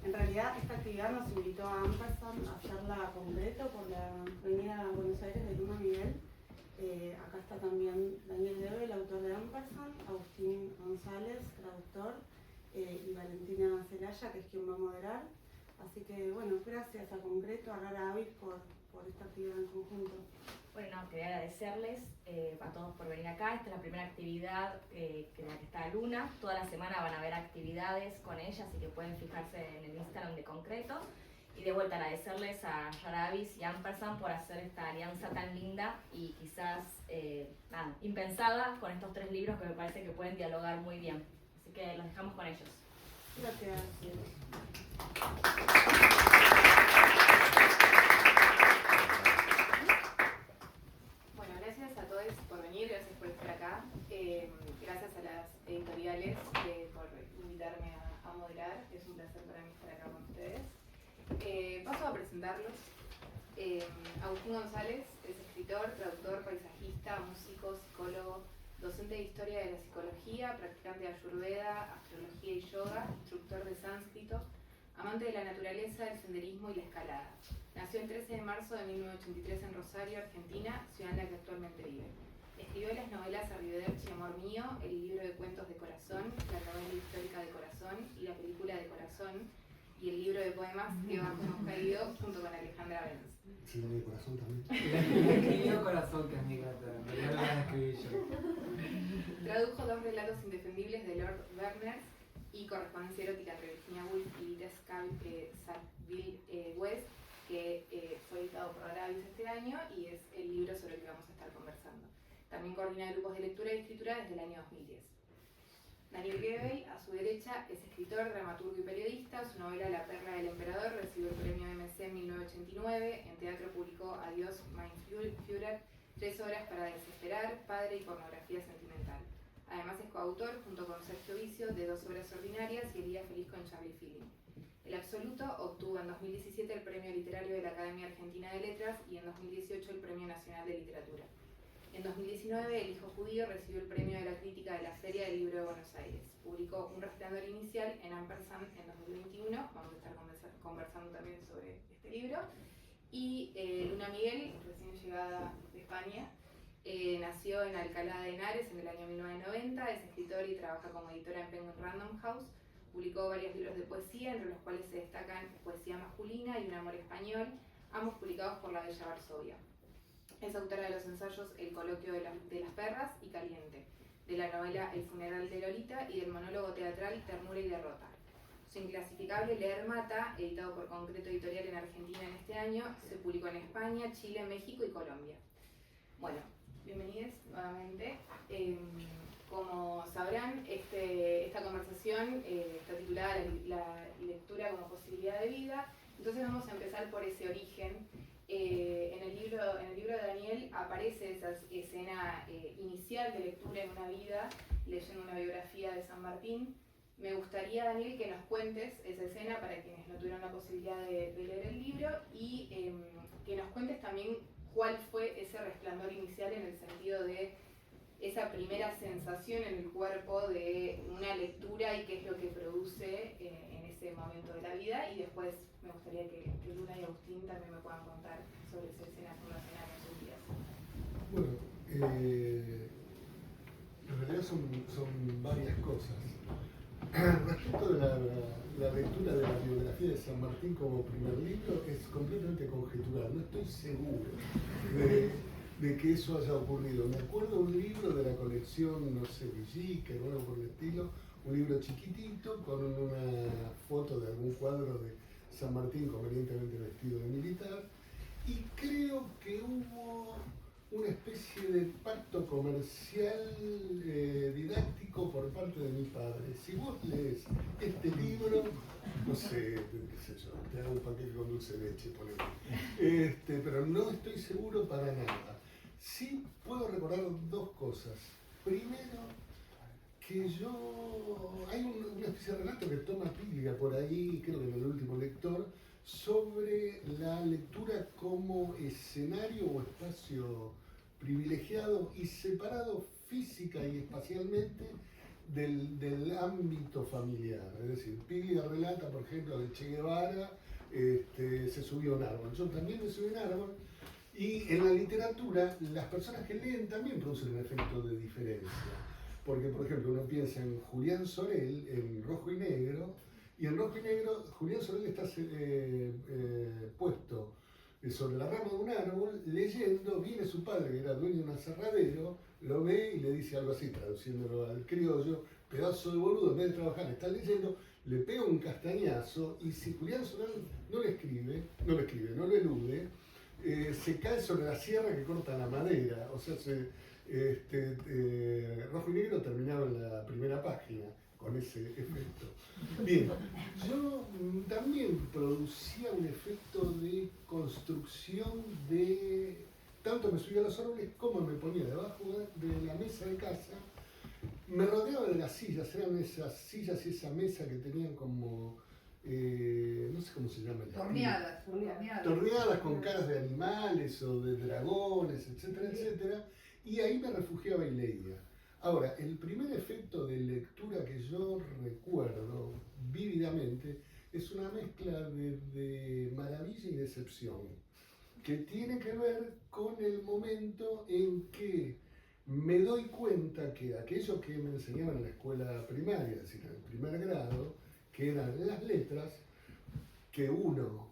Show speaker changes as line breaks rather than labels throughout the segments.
En realidad, esta actividad nos invitó a Ampersand a hacerla completo por la Avenida Buenos Aires de Luna Miguel. Acá está también Daniel Debe, el autor de Ampersand, Agustín González, traductor, y Valentina Celaya, que es quien va a moderar. Así que, bueno, gracias a Concreto, a Rara Avis por esta actividad en conjunto.
Bueno, quería agradecerles a todos por venir acá. Esta es la primera actividad en la que está Luna. Toda la semana van a haber actividades con ella, así que pueden fijarse en el Instagram de Concreto. Y de vuelta agradecerles a Rara Avis y Ampersand por hacer esta alianza tan linda y quizás impensada con estos 3 libros que me parece que pueden dialogar muy bien. Así que los dejamos con ellos.
Gracias.
Bueno, gracias a todos por venir, gracias por estar acá. Gracias a las editoriales por invitarme a moderar. Es un placer para mí estar acá con ustedes. Paso a presentarlos. Agustín González es escritor, traductor, paisajista, músico, psicólogo, docente de historia de la psicología, practicante de ayurveda, astrología y yoga, instructor de sánscrito, amante de la naturaleza, el senderismo y la escalada. Nació el 13 de marzo de 1983 en Rosario, Argentina, ciudad en la que actualmente vive. Escribió las novelas Arrivederci, Amor Mío, el libro de cuentos de Corazón, la novela histórica de Corazón y la película de Corazón, y el libro de poemas que bajo hemos caído junto con Alejandra Benz.
Sí, de Corazón también.
Escribió Corazón, que es mi gata, no lo voy a escribir yo.
Tradujo 2 relatos indefendibles de Lord Berners y correspondencia erótica entre Virginia Woolf y Lita Sackville West, que fue editado por Rara Avis este año y es el libro sobre el que vamos a estar conversando. También coordina grupos de lectura y escritura desde el año 2010. Daniel Gebel, a su derecha, es escritor, dramaturgo y periodista. Su novela La perla del emperador recibió el premio MC en 1989. En teatro publicó Adiós, mein Führer, 3 horas para desesperar, Padre y pornografía sentimental. Además es coautor, junto con Sergio Vicio, de 2 obras ordinarias y El día feliz con Charlie Feeling. El Absoluto obtuvo en 2017 el Premio Literario de la Academia Argentina de Letras y en 2018 el Premio Nacional de Literatura. En 2019, El hijo judío recibió el premio de la crítica de la Feria del Libro de Buenos Aires. Publicó Un resplandor inicial en Ampersand en 2021. Vamos a estar conversando también sobre este libro. Y Luna Miguel, recién llegada de España, nació en Alcalá de Henares en el año 1990. Es escritor y trabaja como editora en Penguin Random House. Publicó varios libros de poesía, entre los cuales se destacan Poesía masculina y Un amor español, ambos publicados por la Bella Varsovia. Es autora de los ensayos El coloquio de las perras y Caliente, de la novela El funeral de Lolita y del monólogo teatral Ternura y derrota. Su inclasificable Leer Mata, editado por Concreto Editorial en Argentina en este año, se publicó en España, Chile, México y Colombia. Bueno, bienvenidos nuevamente. Como sabrán, esta conversación está titulada la lectura como posibilidad de vida. Entonces vamos a empezar por ese origen. En el libro de Daniel aparece esa escena inicial de lectura en una vida, leyendo una biografía de San Martín. Me gustaría, Daniel, que nos cuentes esa escena para quienes no tuvieron la posibilidad de leer el libro y que nos cuentes también cuál fue ese resplandor inicial en el sentido de esa primera sensación en el cuerpo de una lectura y qué es lo que produce en ese momento de la vida. Y después me gustaría que Luna y Agustín también me puedan contar sobre esa escena fundacional en sus vidas.
Bueno, en realidad son varias cosas. Respecto de la lectura de la biografía de San Martín como primer libro, es completamente conjetural. No estoy seguro de que eso haya ocurrido. Me acuerdo un libro de la colección, no sé, Villique, o algo por el estilo, un libro chiquitito con una foto de algún cuadro de San Martín convenientemente vestido de militar, y creo que hubo una especie de pacto comercial didáctico por parte de mi padre. Si vos lees este libro, no sé, qué sé yo, te hago un paquete con dulce de leche, ponele. Pero no estoy seguro para nada. Sí puedo recordar 2 cosas. Primero, que hay una especie de relato que toma Piglia por ahí, creo que en el último lector, sobre la lectura como escenario o espacio privilegiado y separado física y espacialmente del ámbito familiar. Es decir, Piglia relata, por ejemplo, que Che Guevara se subió a un árbol. Yo también me subí a un árbol. Y en la literatura, las personas que leen también producen un efecto de diferencia. Porque, por ejemplo, uno piensa en Julián Sorel, en Rojo y Negro, y en Rojo y Negro, Julián Sorel está puesto sobre la rama de un árbol, leyendo, viene su padre, que era dueño de un aserradero, lo ve y le dice algo así, traduciéndolo al criollo: pedazo de boludo, en vez de trabajar, está leyendo, le pega un castañazo, y si Julián Sorel no lo elude, se cae sobre la sierra que corta la madera. O sea, Rojo y Negro terminaba en la primera página con ese efecto. Bien, yo también producía un efecto de construcción de... Tanto me subía a los árboles como me ponía debajo de la mesa de casa. Me rodeaba de las sillas, eran esas sillas y esa mesa que tenían como... no sé cómo se llama. Torneadas con caras de animales o de dragones, etcétera, etcétera. Y ahí me refugiaba y leía. Ahora, el primer efecto de lectura que yo recuerdo vívidamente es una mezcla de maravilla y decepción, que tiene que ver con el momento en que me doy cuenta que aquello que me enseñaban en la escuela primaria, es decir, en el primer grado, que eran las letras, que uno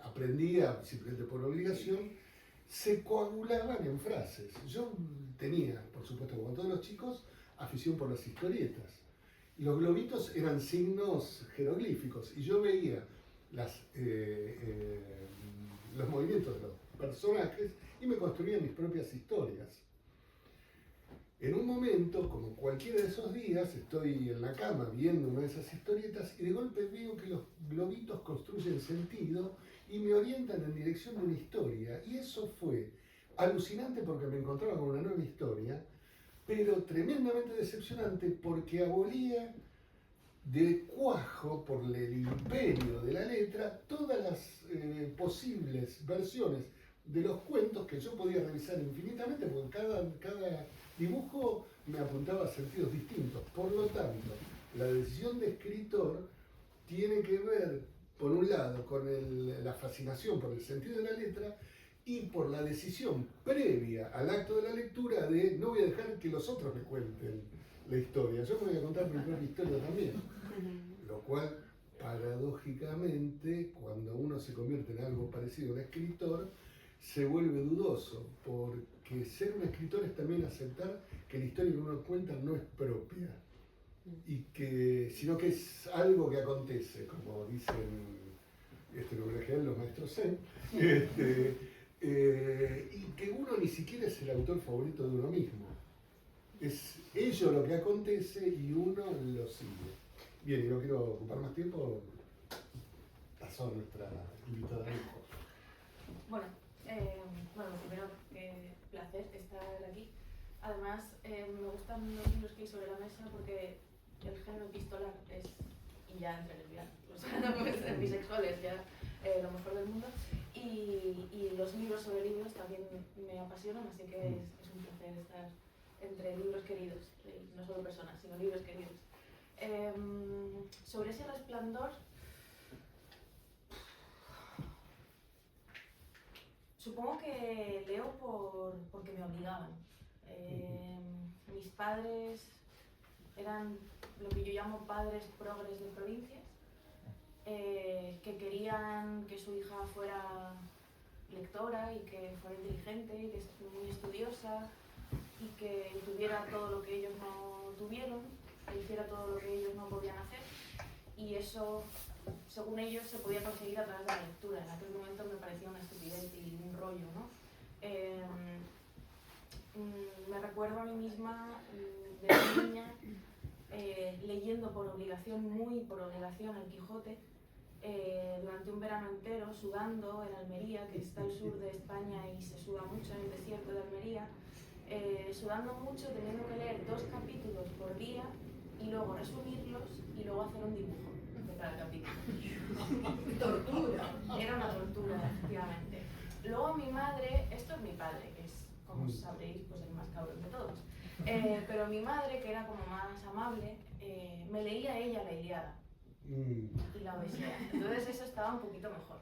aprendía simplemente por obligación, se coagulaban en frases. Yo tenía, por supuesto, como todos los chicos, afición por las historietas. Los globitos eran signos jeroglíficos y yo veía los movimientos de los personajes y me construía mis propias historias. En un momento, como cualquiera de esos días, estoy en la cama viendo una de esas historietas y de golpe veo que los globitos construyen sentido y me orientan en dirección de una historia. Y eso fue alucinante porque me encontraba con una nueva historia, pero tremendamente decepcionante porque abolía de cuajo, por el imperio de la letra, todas las posibles versiones de los cuentos que yo podía revisar infinitamente, porque cada dibujo me apuntaba a sentidos distintos. Por lo tanto, la decisión de escritor tiene que ver, por un lado, con la fascinación por el sentido de la letra y por la decisión previa al acto de la lectura de no voy a dejar que los otros me cuenten la historia, yo me voy a contar mi propia historia también. Lo cual, paradójicamente, cuando uno se convierte en algo parecido a un escritor, se vuelve dudoso, porque ser un escritor es también aceptar que la historia que uno cuenta no es propia, sino que es algo que acontece, como dicen los maestros Zen, y que uno ni siquiera es el autor favorito de uno mismo. Es ello lo que acontece y uno lo sigue. Bien, y no quiero ocupar más tiempo, pasó a nuestra invitada.
Bueno, primero, placer estar aquí. Además, me gustan los libros que hay sobre la mesa porque el género epistolar es, y ya entre lesbianas, o sea, pues, bisexuales, ya lo mejor del mundo. Y los libros sobre libros también me apasionan, así que es un placer estar entre libros queridos, no solo personas, sino libros queridos. Sobre ese resplandor, supongo que leo porque me obligaban. Mis padres eran lo que yo llamo padres progres de provincias, que querían que su hija fuera lectora y que fuera inteligente y que fuera muy estudiosa y que tuviera todo lo que ellos no tuvieron, que hiciera todo lo que ellos no podían hacer, y eso, según ellos, se podía conseguir a través de la lectura. En aquel momento me parecía una estupidez y un rollo, ¿no? Me recuerdo a mí misma de niña leyendo por obligación, muy por obligación, El Quijote, durante un verano entero, sudando en Almería, que está al sur de España y se suda mucho en el desierto de Almería, sudando mucho, teniendo que leer 2 capítulos por día y luego resumirlos y luego hacer un dibujo de cada capítulo. Tortura. Era una tortura, efectivamente. Luego mi madre, esto es mi padre, que es, como sabréis, pues el más cabrón de todos. Pero mi madre, que era como más amable, me leía ella la Ilíada y la Odisea. Entonces eso estaba un poquito mejor.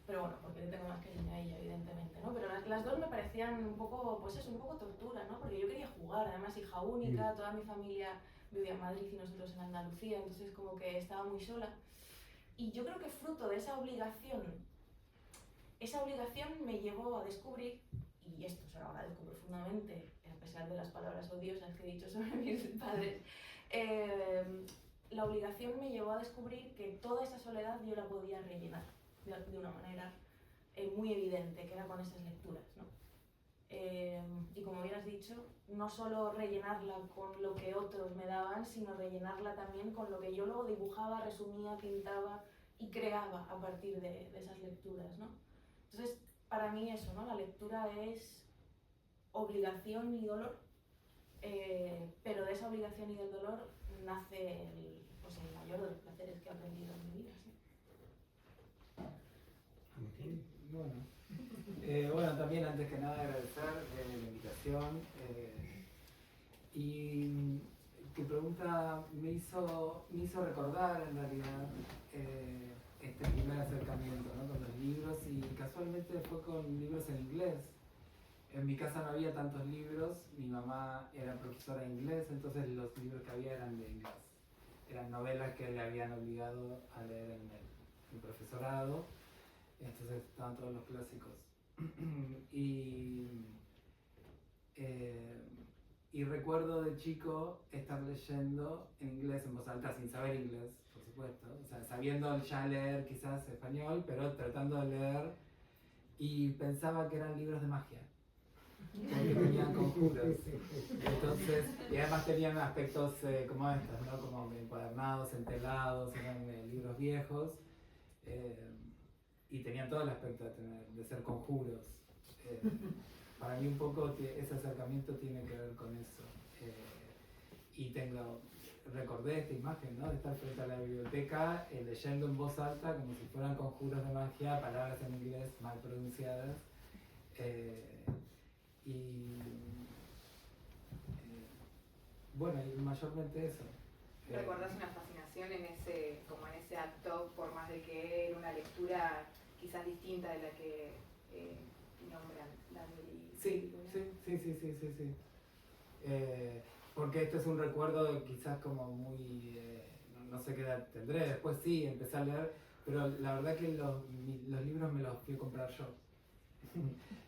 Pero bueno, porque le tengo más cariño a ella, evidentemente, ¿no? Pero las dos me parecían un poco, pues eso, un poco tortura, ¿no? Porque yo quería jugar, además hija única, toda mi familia vivía en Madrid y nosotros en Andalucía, entonces como que estaba muy sola. Y yo creo que fruto de esa obligación me llevó a descubrir, y esto se lo agradezco profundamente, a pesar de las palabras odiosas que he dicho sobre mis padres, la obligación me llevó a descubrir que toda esa soledad yo la podía rellenar de una manera muy evidente, que era con esas lecturas, ¿no? Y como bien has dicho, no solo rellenarla con lo que otros me daban, sino rellenarla también con lo que yo luego dibujaba, resumía, pintaba y creaba a partir de esas lecturas, ¿no? Entonces, para mí eso, ¿no? La lectura es obligación y dolor, pero de esa obligación y del dolor nace el mayor de los placeres que he aprendido en mi vida, ¿sí?
Bueno, también antes que nada agradecer la invitación y tu pregunta me hizo recordar en realidad este primer acercamiento, ¿no? Con los libros, y casualmente fue con libros en inglés. En mi casa no había tantos libros, mi mamá era profesora de inglés, entonces los libros que había eran de inglés. Eran novelas que le habían obligado a leer en el profesorado, entonces estaban todos los clásicos. Y recuerdo de chico estar leyendo en inglés en voz alta, sin saber inglés, por supuesto, o sea, sabiendo ya leer quizás español, pero tratando de leer, y pensaba que eran libros de magia, porque tenían conjuros. Entonces, y además tenían aspectos como estos, ¿no? Como encuadernados, entelados, eran libros viejos, y tenían todo el aspecto de ser conjuros. Para mí un poco ese acercamiento tiene que ver con eso. Y recordé esta imagen, ¿no? De estar frente a la biblioteca leyendo en voz alta como si fueran conjuros de magia, palabras en inglés mal pronunciadas. Bueno, y mayormente eso.
¿Recordás una fascinación en ese acto, por más de que era una lectura quizás distinta de la que nombran Daniel y
Sí. Porque esto es un recuerdo quizás como muy, no sé qué edad tendré, después sí, empecé a leer, pero la verdad que los libros me los fui a comprar yo.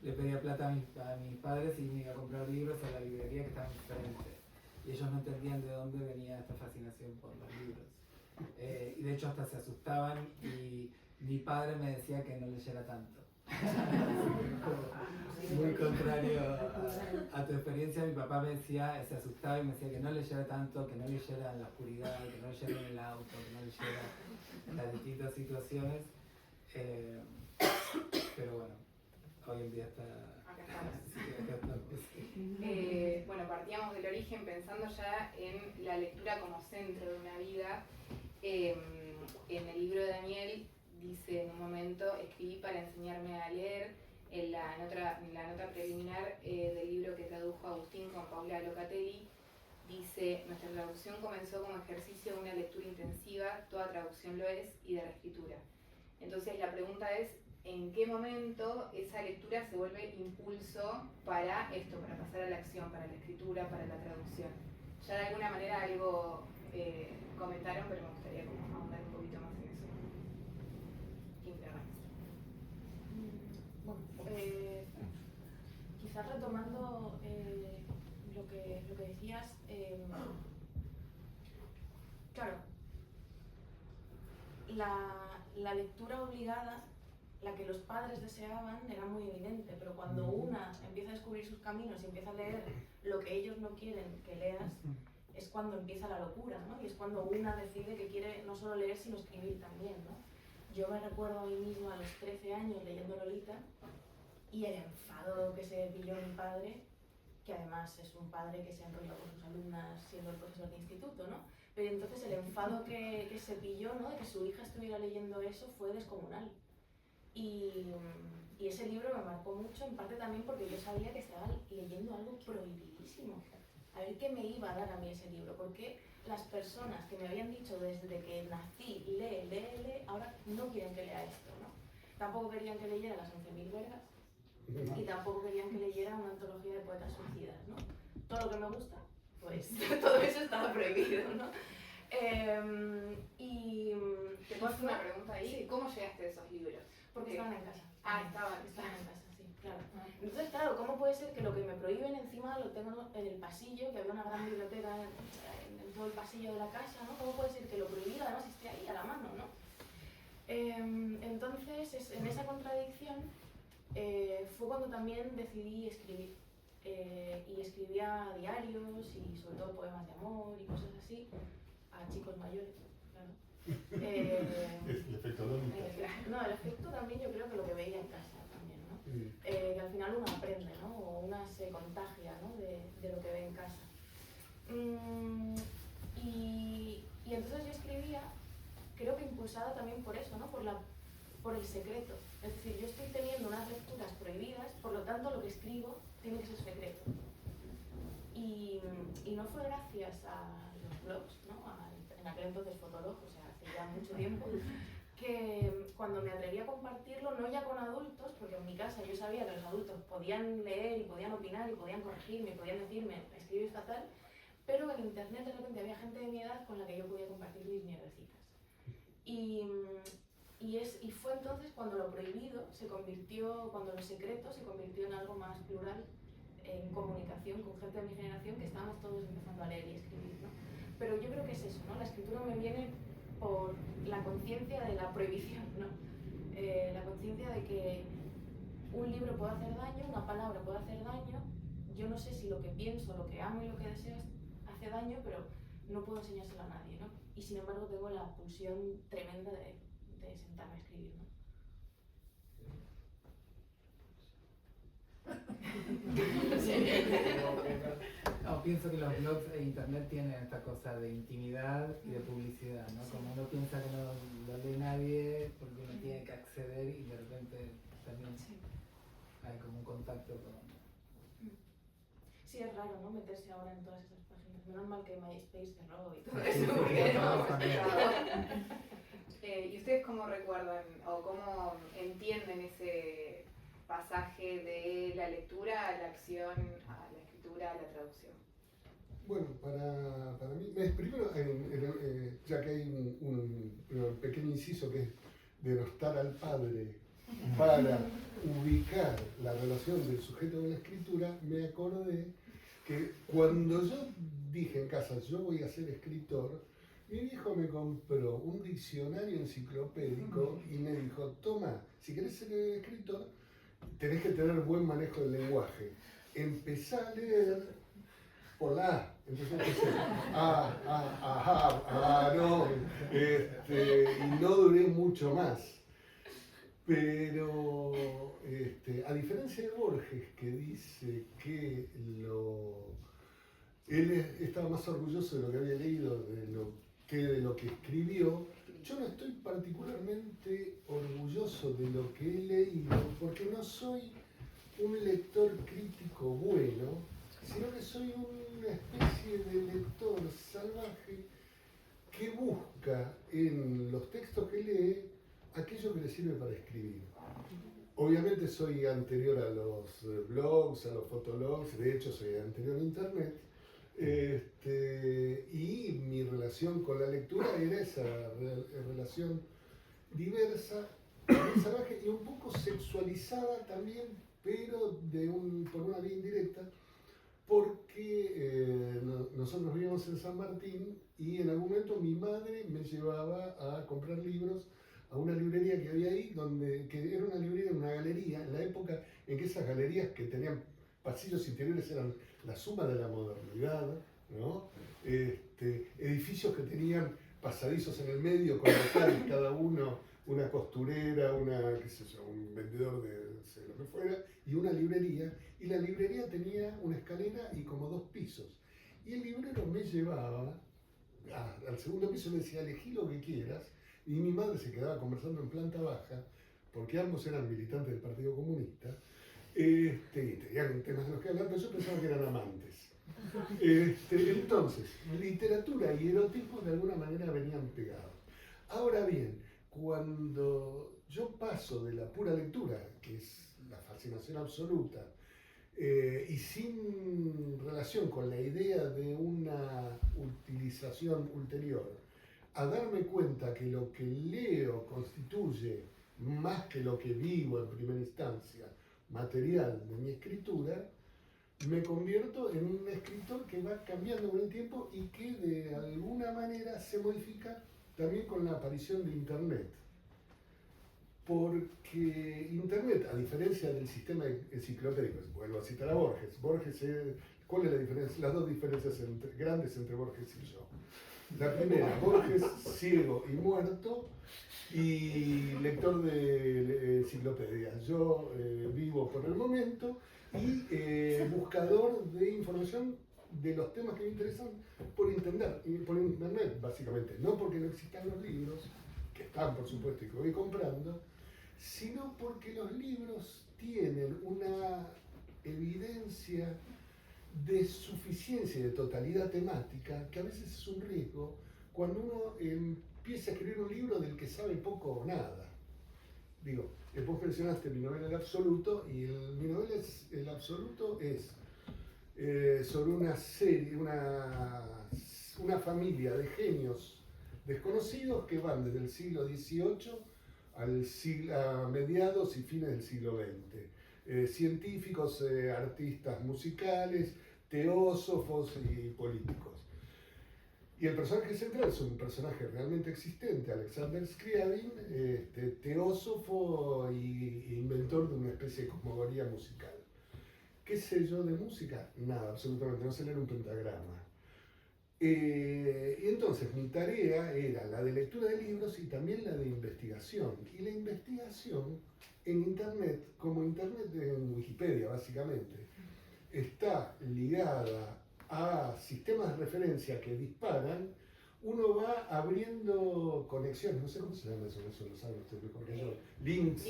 Le pedía plata a mis padres y me iba a comprar libros a la librería que estaba enfrente. Y ellos no entendían de dónde venía esta fascinación por los libros. Y de hecho hasta se asustaban, y mi padre me decía que no leyera tanto. Muy contrario a tu experiencia. Mi papá me decía, se asustaba y me decía que no leyera tanto, que no leyera en la oscuridad, que no leyera en el auto, que no leyera en las distintas situaciones. Pero bueno, hoy en día está...
Acá estamos.
Sí, acá estamos.
Bueno, partíamos del origen pensando ya en la lectura como centro de una vida. En el libro de Daniel dice en un momento: escribí para enseñarme a leer. En la nota preliminar del libro que tradujo Agustín con Paula Locatelli, dice: nuestra traducción comenzó como ejercicio de una lectura intensiva, toda traducción lo es, y de reescritura. Entonces la pregunta es: ¿en qué momento esa lectura se vuelve impulso para esto, para pasar a la acción, para la escritura, para la traducción? Ya de alguna manera algo comentaron, pero me gustaría como ahondar un poquito más en eso.
Bueno, quizás retomando lo que decías, claro, la lectura obligada, la que los padres deseaban, era muy evidente, pero cuando una empieza a descubrir sus caminos y empieza a leer lo que ellos no quieren que leas, es cuando empieza la locura, ¿no? Y es cuando una decide que quiere no solo leer, sino escribir también, ¿no? Yo me recuerdo a mí misma a los 13 años leyendo Lolita, y el enfado que se pilló mi padre, que además es un padre que se ha enrollado con sus alumnas siendo el profesor de instituto, ¿no? Pero entonces el enfado que se pilló, ¿no? De que su hija estuviera leyendo eso fue descomunal. Y y ese libro me marcó mucho, en parte también porque yo sabía que estaba leyendo algo prohibidísimo. A ver qué me iba a dar a mí ese libro, porque las personas que me habían dicho desde que nací, lee, ahora no quieren que lea esto, ¿no? Tampoco querían que leyera las 11.000 vergas y tampoco querían que leyera una antología de poetas suicidas, ¿no? Todo lo que me gusta, pues todo eso estaba prohibido, ¿no?
¿Te puedo hacer una pregunta ahí?
Sí.
¿Cómo llegaste a esos libros?
Porque estaban en casa.
Estaban
en casa, sí, claro. Entonces, claro, ¿cómo puede ser que lo que me prohíben encima lo tengo en el pasillo, que había una gran biblioteca en todo el pasillo de la casa, ¿no? ¿Cómo puede ser que lo prohibido además esté ahí a la mano, ¿no? Entonces, en esa contradicción fue cuando también decidí escribir. Y escribía diarios y sobre todo poemas de amor y cosas así a chicos mayores, claro.
Es el efecto Lolita.
No, el efecto también yo creo que lo que veía en casa también, ¿no? Que al final uno aprende, ¿no? O una se contagia, ¿no? de lo que ve en casa. Y entonces yo escribía, creo que impulsada también por eso, ¿no? Por el secreto. Es decir, yo estoy teniendo unas lecturas prohibidas, por lo tanto lo que escribo tiene que ser secreto. Y no fue gracias a los blogs, ¿no? En aquel entonces Fotolog, o sea, hace ya mucho tiempo, que cuando me atreví a compartirlo, no ya con adultos, porque en mi casa yo sabía que los adultos podían leer y podían opinar y podían corregirme, y podían decirme, escribes fatal, pero en internet de repente había gente de mi edad con la que yo podía compartir mis mierdecitas. Y fue entonces cuando lo prohibido cuando lo secreto se convirtió en algo más plural, en comunicación con gente de mi generación que estábamos todos empezando a leer y escribir, ¿no? Pero yo creo que es eso, ¿no? La escritura me viene por la conciencia de la prohibición, ¿no? La conciencia de que un libro puede hacer daño, una palabra puede hacer daño. Yo no sé si lo que pienso, lo que amo y lo que deseo hace daño, pero no puedo enseñárselo a nadie, ¿no? Y sin embargo tengo la pulsión tremenda de sentarme a escribir, ¿no?
No, pienso que los blogs e internet tienen esta cosa de intimidad y de publicidad, ¿no? Como uno piensa que no lo lee nadie porque uno tiene que acceder y de repente también hay como un contacto con...
Sí, es raro, ¿no? Meterse ahora en todas esas páginas. Menos mal que MySpace cerró y todo
Sí,
eso.
sí,
Porque
no,
no,
también.
¿Y ustedes cómo recuerdan o cómo entienden ese pasaje de la lectura a la acción, a la escritura, a la traducción?
Bueno, para mí, primero, ya que hay un pequeño inciso que es denostar al padre para ubicar la relación del sujeto de la escritura, me acordé que cuando yo dije en casa, yo voy a ser escritor, mi viejo me compró un diccionario enciclopédico y me dijo, toma, si querés ser escritor, tenés que tener buen manejo del lenguaje. Empezá a leer por la A. Entonces empecé, no, y no duré mucho más. Pero, a diferencia de Borges, que dice que él estaba más orgulloso de lo que había leído que de lo que escribió, yo no estoy particularmente orgulloso de lo que he leído, porque no soy un lector crítico bueno, sino que soy una especie de lector salvaje que busca en los textos que lee aquello que le sirve para escribir. Obviamente soy anterior a los blogs, a los fotologs, de hecho soy anterior a internet, y mi relación con la lectura era esa relación diversa, salvaje y un poco sexualizada también, pero por una vía indirecta, porque nosotros vivíamos en San Martín y en algún momento mi madre me llevaba a comprar libros a una librería que había ahí, que era una librería, una galería, en la época en que esas galerías que tenían pasillos interiores eran la suma de la modernidad, ¿no? Edificios que tenían pasadizos en el medio con locales, cada uno una costurera, un vendedor de lo que fuera, y una librería, y la librería tenía una escalera y como 2 pisos. Y el librero me llevaba al segundo piso y me decía, elegí lo que quieras, y mi madre se quedaba conversando en planta baja, porque ambos eran militantes del Partido Comunista, tenían temas de los que hablar, pero yo pensaba que eran amantes. Entonces, literatura y erotismo de alguna manera venían pegados. Ahora bien, cuando yo paso de la pura lectura, que es la fascinación absoluta, y sin relación con la idea de una utilización ulterior, a darme cuenta que lo que leo constituye, más que lo que vivo en primera instancia, material de mi escritura, me convierto en un escritor que va cambiando con el tiempo y que de alguna manera se modifica también con la aparición de Internet. Porque Internet, a diferencia del sistema enciclopédico, vuelvo a citar a Borges, ¿cuál es la diferencia? Las dos diferencias grandes entre Borges y yo. La primera, Borges ciego y muerto y lector de enciclopedia. Yo vivo por el momento y buscador de información de los temas que me interesan por internet, básicamente. No porque no existan los libros, que están por supuesto y que voy comprando, sino porque los libros tienen una evidencia de suficiencia y de totalidad temática que a veces es un riesgo cuando uno empieza a escribir un libro del que sabe poco o nada. Digo, vos mencionaste mi novela El Absoluto, y mi novela El Absoluto es sobre una familia de genios desconocidos que van desde el siglo XVIII a mediados y fines del siglo XX. Científicos, artistas musicales, teósofos y políticos. Y el personaje central es un personaje realmente existente, Alexander Scriabin, teósofo y inventor de una especie de cosmogonía musical. ¿Qué sé yo de música? Nada, absolutamente, no sé leer un pentagrama. Y entonces mi tarea era la de lectura de libros y también la de investigación. Y la investigación en Internet, como Internet en Wikipedia básicamente, está ligada a sistemas de referencia que disparan, uno va abriendo conexiones, no sé cómo se llama eso lo saben ustedes mejor que yo, links.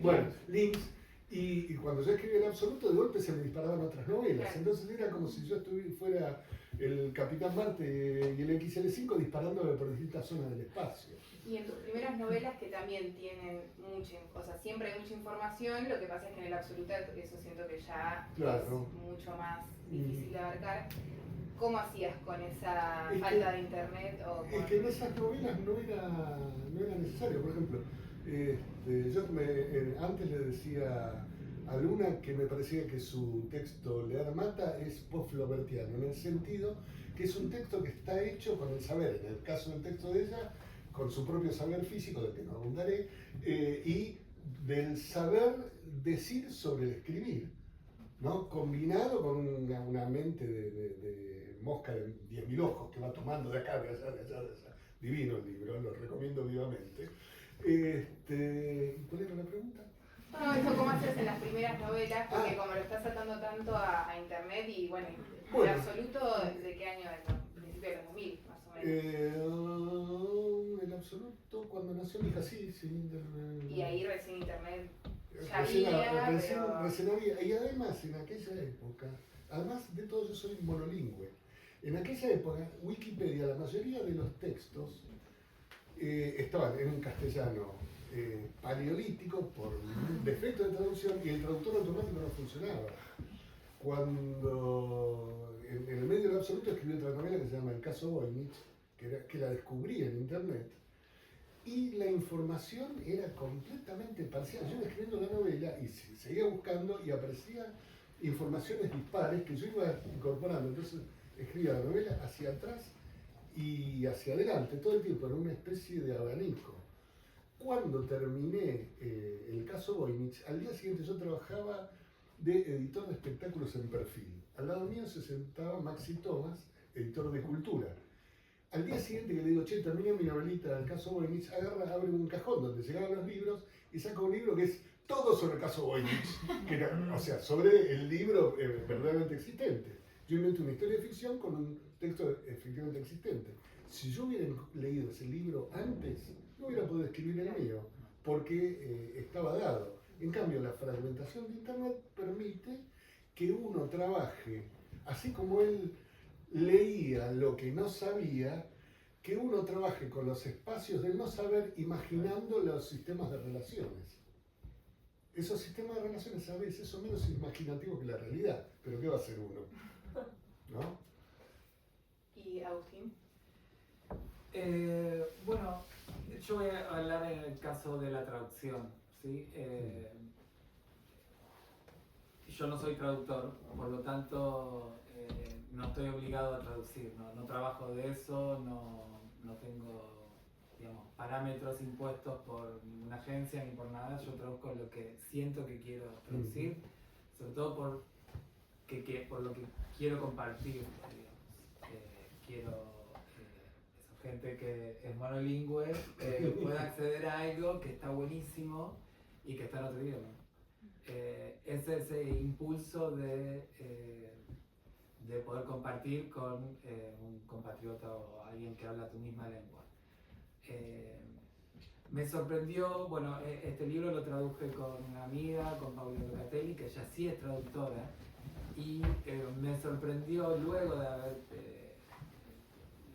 Bueno, links. Y cuando yo escribí El Absoluto, de golpe se me disparaban otras novelas. Entonces era como si yo fuera el Capitán Marte y el XL5 disparándome por distintas zonas del espacio.
Y en tus primeras novelas, que también tienen siempre hay mucha información, lo que pasa es que en El Absoluto eso siento que ya es mucho más difícil de abarcar. ¿Cómo hacías con esa falta de internet?
Es que en esas novelas no era necesario. Por ejemplo, yo antes le decía a Luna que me parecía que su texto Lear Mata es post-flaubertiano, en el sentido que es un texto que está hecho con el saber, en el caso del texto de ella, con su propio saber físico, del que no abundaré, y del saber decir sobre el escribir, ¿no? Combinado con una mente de mosca de 10.000 ojos que va tomando de acá, de allá, de allá, de allá. Divino el libro, lo recomiendo vivamente. ¿Cuál era la pregunta?
No, eso cómo haces en las primeras novelas, porque como lo estás saltando tanto a internet y bueno, El Absoluto, ¿de qué año es? Principio de los 2000, más o menos.
El Absoluto, cuando nació mi hija, sí.
Y ahí recién internet
recién había. Y además, en aquella época, además de todo, yo soy monolingüe. En aquella época, Wikipedia, la mayoría de los textos estaban en un castellano paleolítico por defecto de traducción, y el traductor automático no funcionaba. Cuando en el medio del Absoluto escribí otra novela que se llama El caso Voynich, que la descubrí en internet, y la información era completamente parcial. Yo iba escribiendo la novela y seguía buscando y aparecían informaciones dispares que yo iba incorporando. Entonces escribía la novela hacia atrás y hacia adelante, todo el tiempo, en una especie de abanico. Cuando terminé el caso Voynich, al día siguiente yo trabajaba de editor de espectáculos en Perfil. Al lado mío se sentaba Maxi Thomas, editor de Cultura. Al día siguiente que le digo, che, terminé mi novelita del caso Voynich, abre un cajón donde llegaban los libros y saca un libro que es todo sobre el caso Voynich, o sea, sobre el libro verdaderamente existente. Yo invento una historia de ficción con un texto efectivamente existente. Si yo hubiera leído ese libro antes, no hubiera podido escribir el mío, porque estaba dado. En cambio, la fragmentación de Internet permite que uno trabaje, así como él leía lo que no sabía, que uno trabaje con los espacios del no saber imaginando los sistemas de relaciones. Esos sistemas de relaciones a veces son menos imaginativos que la realidad, pero ¿qué va a hacer uno? ¿No?
¿Y Agustín?
Bueno, yo voy a hablar en el caso de la traducción, ¿sí? Yo no soy traductor, por lo tanto no estoy obligado a traducir, no trabajo de eso, no tengo, digamos, parámetros impuestos por ninguna agencia ni por nada. Yo traduzco lo que siento que quiero traducir, sobre todo por lo que quiero compartir, digamos. Quiero esa gente que es monolingüe pueda acceder a algo que está buenísimo y que está en otro idioma. Es ese impulso de poder compartir con un compatriota o alguien que habla tu misma lengua. Me sorprendió, bueno, este libro lo traduje con una amiga, con Paula Locatelli, que ella sí es traductora, y me sorprendió luego de haber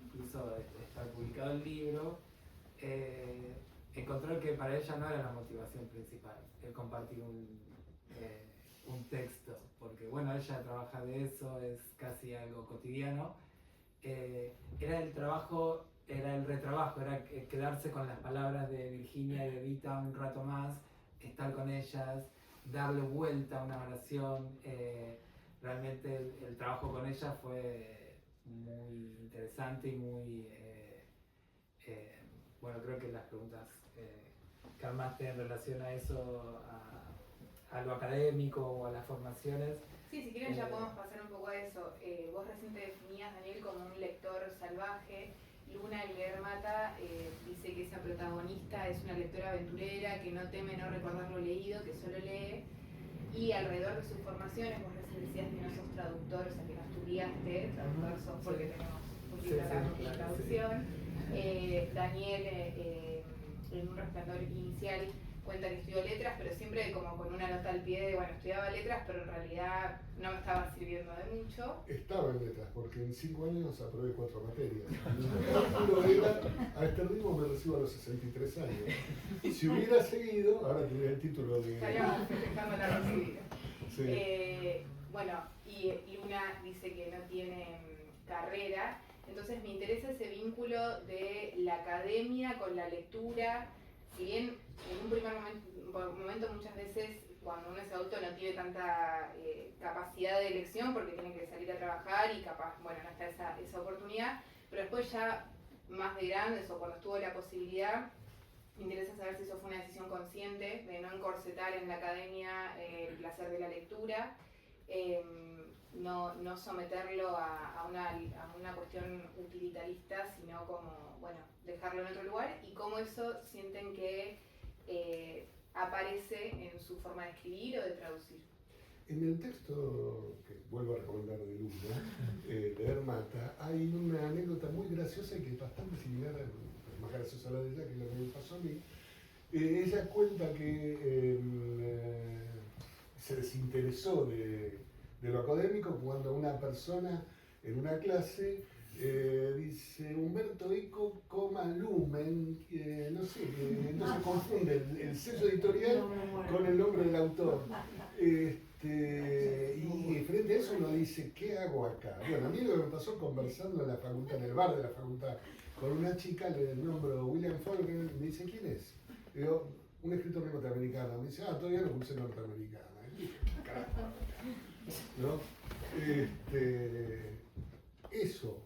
incluso estar publicado el libro, encontrar que para ella no era la motivación principal el compartir un texto, porque bueno, ella trabaja de eso, es casi algo cotidiano. Era el trabajo, era el retrabajo, era quedarse con las palabras de Virginia y de Vita un rato más, estar con ellas, darle vuelta a una oración. Realmente el trabajo con ella fue muy interesante y muy... bueno, creo que las preguntas que armaste en relación a eso, a lo académico o a las formaciones.
Sí, si quieren ya podemos pasar un poco a eso. Vos recién te definías, Daniel, como un lector salvaje. Luna, el leer mata, dice que esa protagonista es una lectora aventurera que no teme no recordar lo leído, que solo lee. Y alrededor de sus formaciones, vos recién decías que no sos traductor, o sea que no estudiaste, traductor sos porque tenemos un libro acá con traducción. Daniel, en Un resplandor inicial, cuenta que estudió letras, pero siempre como con una nota al pie de, bueno, estudiaba letras, pero en realidad no me estaba sirviendo de mucho.
Estaba en letras, porque en 5 años aprobé 4 materias. El cálculo era, a este ritmo me recibo a los 63 años. Si hubiera seguido, ahora tendría el título de...
Estaríamos festejando la recibida.
Sí.
Bueno, y Luna dice que no tiene carrera, entonces me interesa ese vínculo de la academia con la lectura. Si bien en un primer momento muchas veces cuando uno es adulto no tiene tanta capacidad de elección porque tiene que salir a trabajar y capaz, bueno, no está esa oportunidad, pero después ya más de grandes o cuando estuvo la posibilidad, me interesa saber si eso fue una decisión consciente de no encorsetar en la academia el placer de la lectura, no someterlo a una cuestión utilitarista, sino como, bueno, dejarlo en otro lugar, y cómo eso sienten que aparece en su forma de escribir o de traducir.
En el texto que vuelvo a recomendar de Luna, Leer Mata, hay una anécdota muy graciosa y que es bastante similar, más graciosa a la de ella que lo que me pasó a mí. Ella cuenta que se desinteresó de lo académico cuando una persona en una clase dice Humberto Eco, Lumen, no sé, no se confunde el sello editorial con el nombre del autor. Y frente a eso uno dice, ¿qué hago acá? Bueno, a mí lo que me pasó conversando en la facultad, en el bar de la facultad, con una chica, le nombro William Faulkner, me dice, ¿quién es? Digo, un escritor norteamericano. Me dice, todavía no puse norteamericana. Carajo. ¿No? Eso.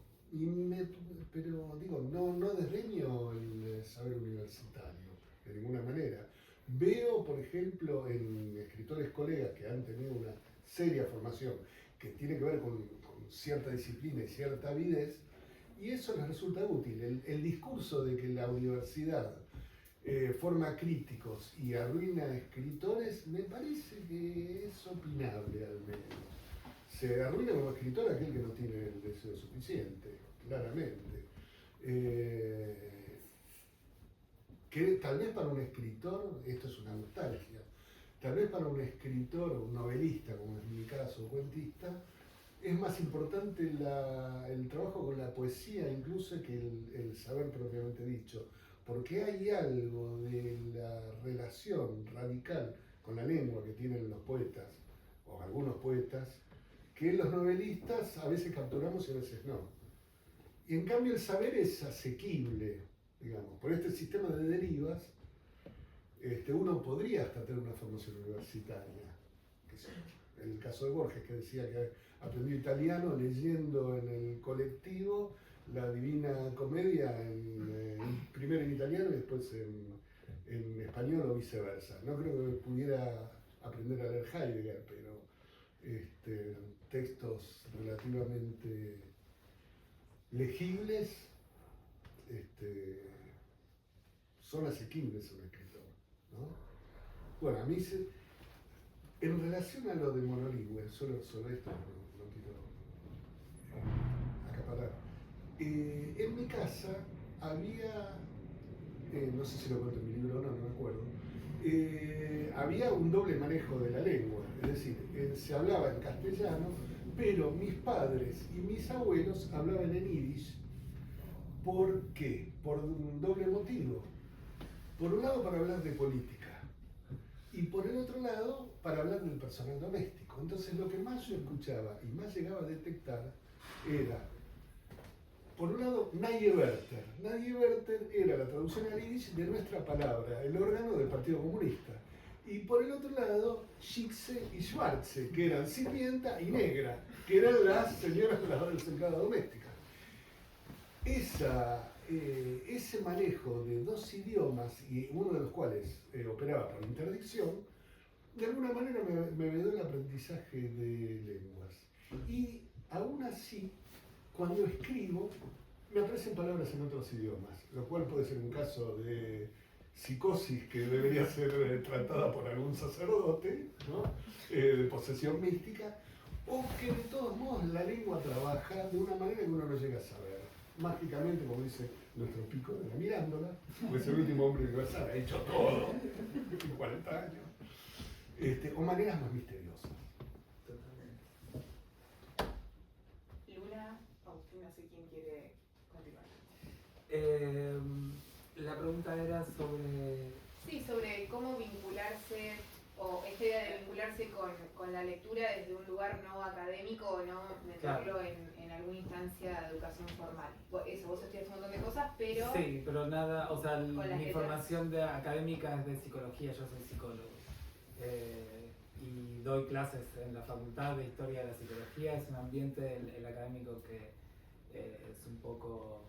Pero digo, no desdeño el saber universitario, de ninguna manera. Veo, por ejemplo, en escritores colegas que han tenido una seria formación que tiene que ver con cierta disciplina y cierta avidez, y eso les resulta útil. El discurso de que la universidad forma críticos y arruina escritores, me parece que es opinable al menos. Se arruina como escritor aquel que no tiene el deseo suficiente, claramente. que tal vez para un escritor, esto es una nostalgia, tal vez para un escritor o un novelista, como es mi caso, cuentista, es más importante el trabajo con la poesía incluso que el saber propiamente dicho, porque hay algo de la relación radical con la lengua que tienen los poetas, o algunos poetas, que los novelistas a veces capturamos y a veces no. Y en cambio el saber es asequible, digamos, por este sistema de derivas, uno podría hasta tener una formación universitaria. En el caso de Borges, que decía que aprendió italiano leyendo en el colectivo la Divina Comedia primero en italiano y después en español o viceversa. No creo que pudiera aprender a leer Heidegger, pero textos relativamente legibles son asequibles a un escritor, ¿no? Bueno, a mí en relación a lo de monolingüe, solo esto no quiero acaparar. En mi casa había, no sé si lo cuento en mi libro o no, no me acuerdo, había un doble manejo de la lengua, es decir, se hablaba en castellano, pero mis padres y mis abuelos hablaban en yiddish. ¿Por qué? Por un doble motivo. Por un lado, para hablar de política, y por el otro lado, para hablar del personal doméstico. Entonces, lo que más yo escuchaba y más llegaba a detectar era, por un lado, Nadie Werther. Nadie Werther era la traducción al yiddish de nuestra palabra, el órgano del Partido Comunista. Y por el otro lado, Schickse y Schwarze, que eran sirvienta y negra, que eran las señoras lavadoras domésticas. Ese manejo de dos idiomas, y uno de los cuales operaba por interdicción, de alguna manera me vedó el aprendizaje de lenguas. Y aún así, cuando escribo, me aparecen palabras en otros idiomas, lo cual puede ser un caso de psicosis que debería ser tratada por algún sacerdote, ¿no? De posesión mística, o que de todos modos la lengua trabaja de una manera que uno no llega a saber. Mágicamente, como dice nuestro Pico de la Mirándola, pues el último hombre universal ha hecho todo en 40 años, o maneras más misteriosas.
Luna, Agustín, no sé quién quiere continuar.
La pregunta era sobre...
Sí, sobre cómo vincularse, o esta idea de vincularse con la lectura desde un lugar no académico o no meterlo
Claro.
en alguna instancia de educación formal. Eso, vos estudias un montón de cosas, pero...
Sí, pero nada, o sea,
Con las
mi
letras.
formación académica es de psicología, yo soy psicólogo. Y doy clases en la Facultad de Historia de la Psicología, es un ambiente, el académico que es un poco...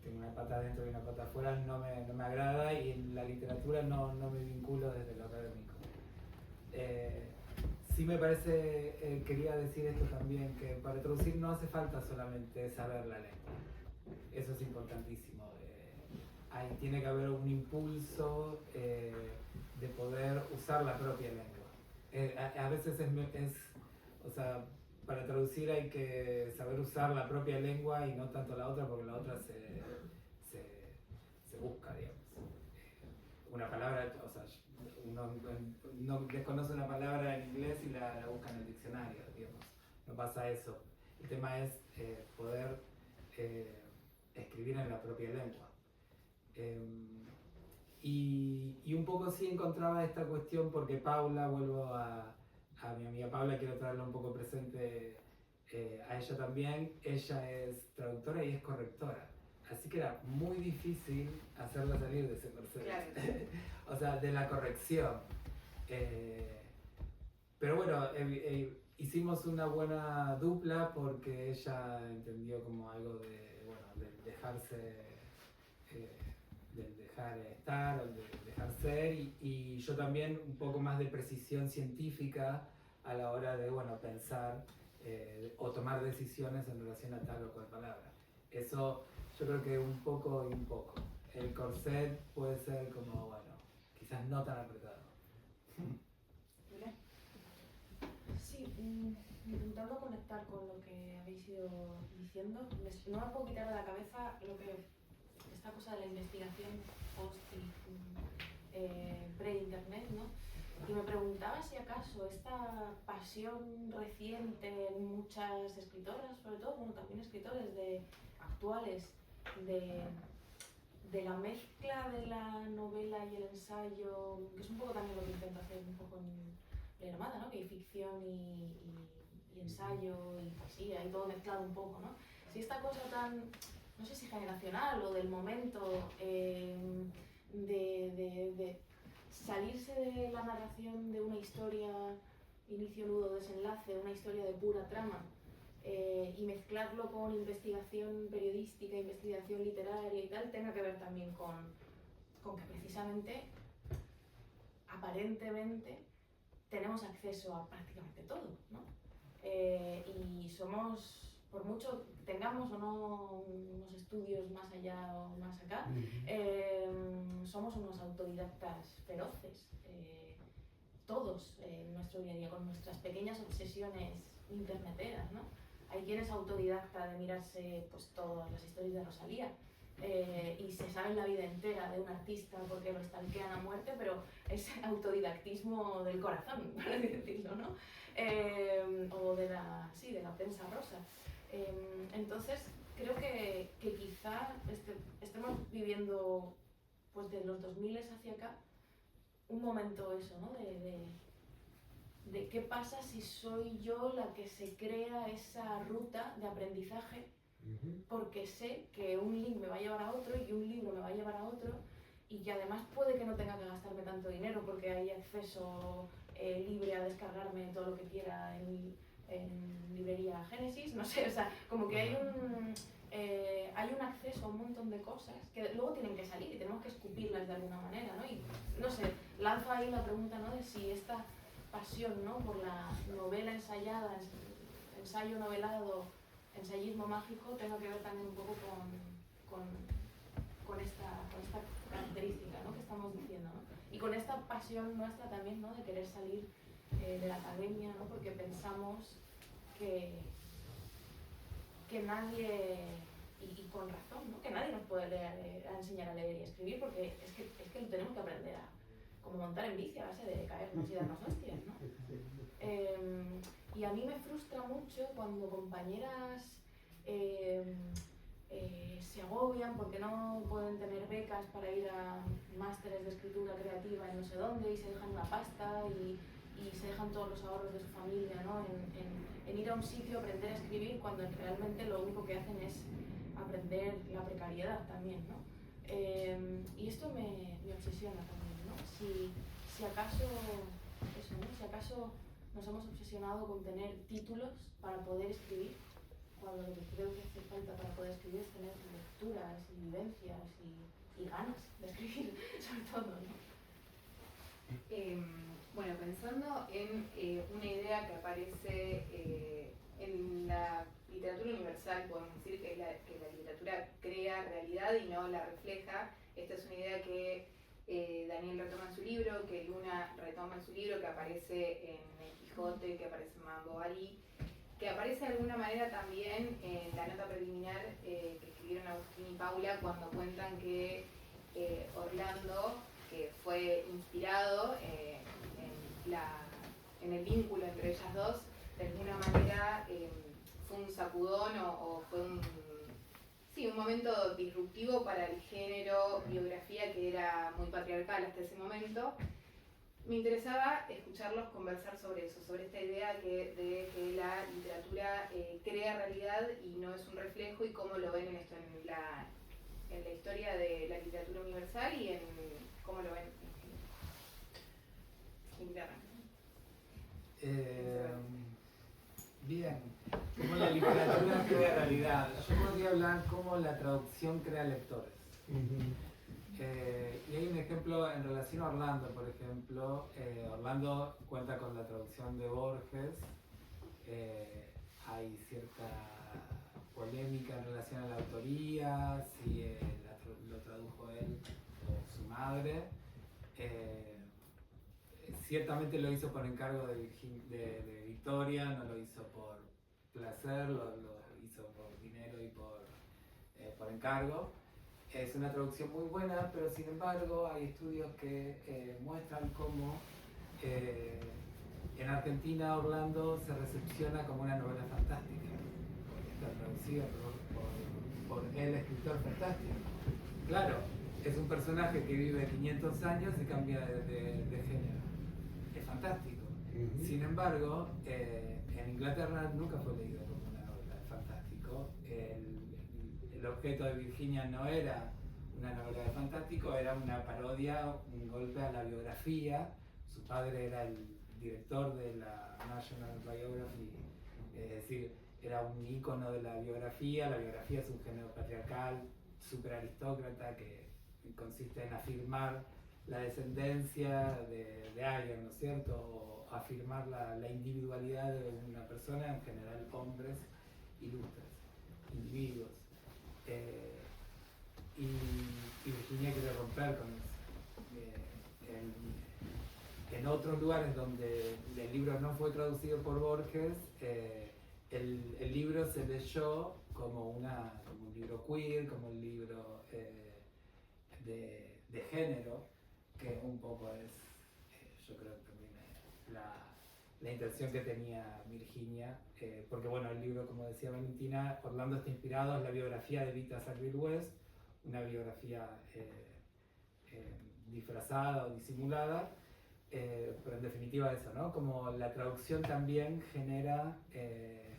tengo una pata adentro y una pata afuera, no me agrada, y en la literatura no me vinculo desde lo académico. Sí me parece, quería decir esto también, que para traducir no hace falta solamente saber la lengua, eso es importantísimo. Tiene que haber un impulso de poder usar la propia lengua. A veces o sea, para traducir hay que saber usar la propia lengua y no tanto la otra, porque la otra se busca, digamos. Una palabra, o sea, uno no desconoce una palabra en inglés y la busca en el diccionario, digamos. No pasa eso. El tema es poder escribir en la propia lengua. Y un poco sí encontraba esta cuestión porque Paula, vuelvo a mi amiga Paula, quiero traerla un poco presente a ella también. Ella es traductora y es correctora, así que era muy difícil hacerla salir de ese proceso.
Claro.
O sea, de la corrección. Pero bueno, hicimos una buena dupla porque ella entendió como algo de, bueno, de dejarse, del dejar estar, o de dejar ser, y yo también un poco más de precisión científica a la hora de, bueno, pensar o tomar decisiones en relación a tal o cual palabra. Eso yo creo que un poco y un poco. El corset puede ser como, bueno, quizás no tan apretado.
¿Luna?
Sí, intentando conectar con lo que habéis ido diciendo, no me puedo quitar de la cabeza lo que esta cosa de la investigación post y pre-internet, ¿no? Y me preguntaba si acaso esta pasión reciente en muchas escritoras, sobre todo, bueno, también escritores actuales, de la mezcla de la novela y el ensayo, que es un poco también lo que intento hacer un poco en La Llamada, ¿no? Que hay ficción y ensayo y poesía y todo mezclado un poco, ¿no? Si esta cosa tan, no sé si generacional o del momento, de salirse de la narración de una historia, inicio, nudo, desenlace, una historia de pura trama, y mezclarlo con investigación periodística, investigación literaria y tal, tenga que ver también con que precisamente, aparentemente, tenemos acceso a prácticamente todo, ¿no? Y somos, por mucho tengamos o no unos estudios más allá o más acá, somos unos autodidactas feroces, todos en nuestro día a día, con nuestras pequeñas obsesiones interneteras, ¿no? Hay quien es autodidacta de mirarse pues, todas las historias de Rosalía, y se sabe la vida entera de un artista porque lo stalkean a muerte, pero es autodidactismo del corazón, por así decirlo, ¿no? O de la prensa rosa. Entonces, creo que quizá estemos viviendo pues, de los 2000 hacia acá un momento eso, ¿no? De qué pasa si soy yo la que se crea esa ruta de aprendizaje, porque sé que un link me va a llevar a otro y un libro me va a llevar a otro, y que además puede que no tenga que gastarme tanto dinero porque hay acceso libre a descargarme todo lo que quiera en librería Génesis, no sé, o sea, como que hay un acceso a un montón de cosas que luego tienen que salir y tenemos que escupirlas de alguna manera, ¿no? Y no sé, lanzo ahí la pregunta, ¿no? De si esta pasión, ¿no? Por la novela ensayada, ensayo novelado, ensayismo mágico, tenga que ver también un poco con esta característica, ¿no? Que estamos diciendo, ¿no? Y con esta pasión nuestra también, ¿no? De querer salir de la academia, ¿no? Porque pensamos que nadie, y con razón, ¿no? Que nadie nos puede enseñar a leer y escribir, porque es que lo tenemos que aprender como montar en bici a base de caernos y darnos hostias, ¿no? Y a mí me frustra mucho cuando compañeras se agobian porque no pueden tener becas para ir a másteres de escritura creativa en no sé dónde y se dejan una pasta y se dejan todos los ahorros de su familia, ¿no? en ir a un sitio a aprender a escribir cuando realmente lo único que hacen es aprender la precariedad también, ¿no? Y esto me obsesiona también, ¿no? Si acaso eso, ¿no? Si acaso nos hemos obsesionado con tener títulos para poder escribir, cuando lo que creo que hace falta para poder escribir es tener lecturas y vivencias y ganas de escribir, sobre todo, ¿no?
Bueno, pensando en una idea que aparece en la literatura universal, podemos decir que la literatura crea realidad y no la refleja. Esta es una idea que Daniel retoma en su libro, que Luna retoma en su libro, que aparece en El Quijote, que aparece en Madame Bovary, que aparece de alguna manera también en la nota preliminar que escribieron Agustín y Paula cuando cuentan que Orlando, que fue inspirado en el vínculo entre ellas dos, de alguna manera fue un sacudón o fue un momento disruptivo para el género biografía que era muy patriarcal hasta ese momento. Me interesaba escucharlos conversar sobre eso, sobre esta idea de que la literatura crea realidad y no es un reflejo, y cómo lo ven en esto, en la historia de la literatura universal y en cómo lo ven en Inglaterra.
Bien, cómo la literatura crea realidad. Yo podría hablar cómo la traducción crea lectores. Y hay un ejemplo en relación a Orlando, por ejemplo. Orlando cuenta con la traducción de Borges. Hay cierta polémica en relación a la autoría, si lo tradujo él o su madre. Ciertamente lo hizo por encargo de Victoria, no lo hizo por placer, lo hizo por dinero y por encargo. es una traducción muy buena, pero sin embargo hay estudios que muestran cómo en Argentina Orlando se recepciona como una novela fantástica, porque está traducida por el escritor fantástico. Claro, es un personaje que vive 500 años y cambia de género. Es fantástico. Sin embargo, en Inglaterra nunca fue leído como una novela fantástico. El objeto de Virginia no era una novela de fantástico, era una parodia, un golpe a la biografía. Su padre era el director de la National Biography, es decir, era un ícono de la biografía. La biografía es un género patriarcal, súper aristócrata, que consiste en afirmar la descendencia de alguien, ¿no es cierto? O afirmar la individualidad de una persona, en general hombres ilustres, individuos. Y Virginia quiere romper con eso. En otros lugares donde el libro no fue traducido por Borges, el libro se leyó como un libro queer, como un libro de género, que un poco es, yo creo que también la intención que tenía Virginia, porque bueno, el libro, como decía Valentina, Orlando está inspirado en la biografía de Vita Sackville West, una biografía disfrazada o disimulada, pero en definitiva eso, ¿no? Como la traducción también genera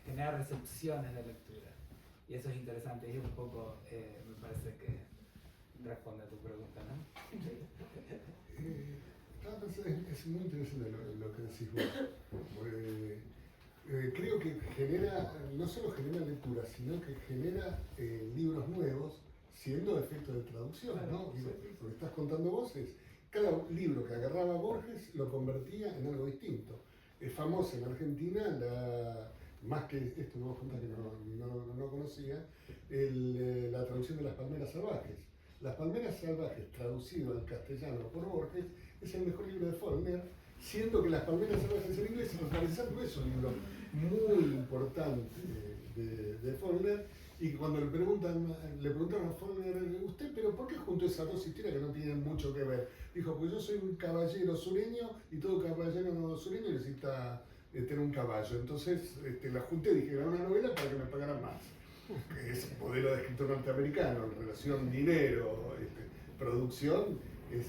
recepciones de lectura, y eso es interesante, y es un poco, me parece que responde a tu pregunta, ¿no?
Es muy interesante lo que decís vos. Creo que genera, no solo genera lectura, sino que genera libros nuevos, siendo efecto de traducción, ¿no? Lo que estás contando vos es, cada libro que agarraba Borges lo convertía en algo distinto. Es famosa en Argentina, más que esto, me voy a contar que no conocía, la traducción de Las Palmeras Salvajes. Las Palmeras Salvajes, traducido al castellano por Borges, es el mejor libro de Faulkner, siendo que Las Palmeras Salvajes en inglés, no es un libro muy importante de Faulkner, y cuando le preguntaron a Faulkner, ¿usted pero por qué juntó esas dos historias que no tienen mucho que ver? Dijo, pues yo soy un caballero sureño y todo caballero sureño necesita tener un caballo. Entonces la junté, dije, era una novela para que me pagaran más. Que es el modelo de escritor norteamericano, en relación dinero, producción, es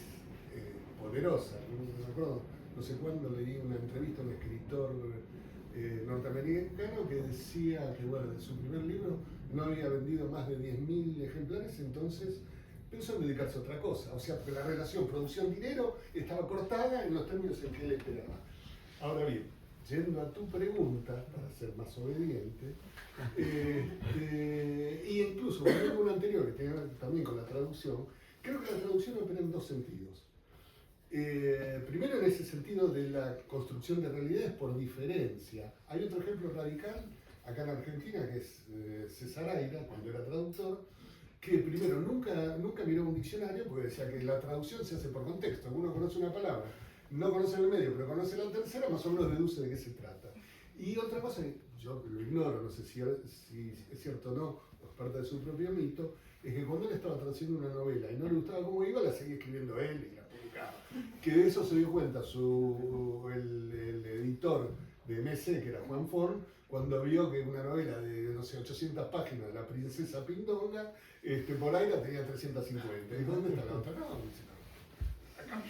poderosa. No me acuerdo, no sé cuándo leí una entrevista a un escritor norteamericano que decía que, bueno, de su primer libro no había vendido más de 10.000 ejemplares, entonces pensó en dedicarse a otra cosa. O sea, que la relación producción-dinero estaba cortada en los términos en que él esperaba. Ahora bien, yendo a tu pregunta, para ser más obediente, y incluso volviendo a una anterior que tiene que ver también con la traducción, creo que la traducción opera en dos sentidos. Primero, en ese sentido de la construcción de realidades por diferencia. Hay otro ejemplo radical acá en Argentina, que es César Aira, cuando era traductor, que primero nunca miró un diccionario, porque decía que la traducción se hace por contexto. Uno conoce una palabra, no conoce el medio, pero conoce la tercera, más o menos deduce de qué se trata. Y otra cosa, yo lo ignoro, no sé si es cierto o no, es parte de su propio mito, es que cuando él estaba traduciendo una novela y no le gustaba cómo iba, la seguía escribiendo él y la publicaba. Que de eso se dio cuenta el editor de MC, que era Juan Forn, cuando vio que una novela de, no sé, 800 páginas de la princesa Pindonga, por ahí la tenía 350. ¿Y dónde está la otra? No, dice, no. Acá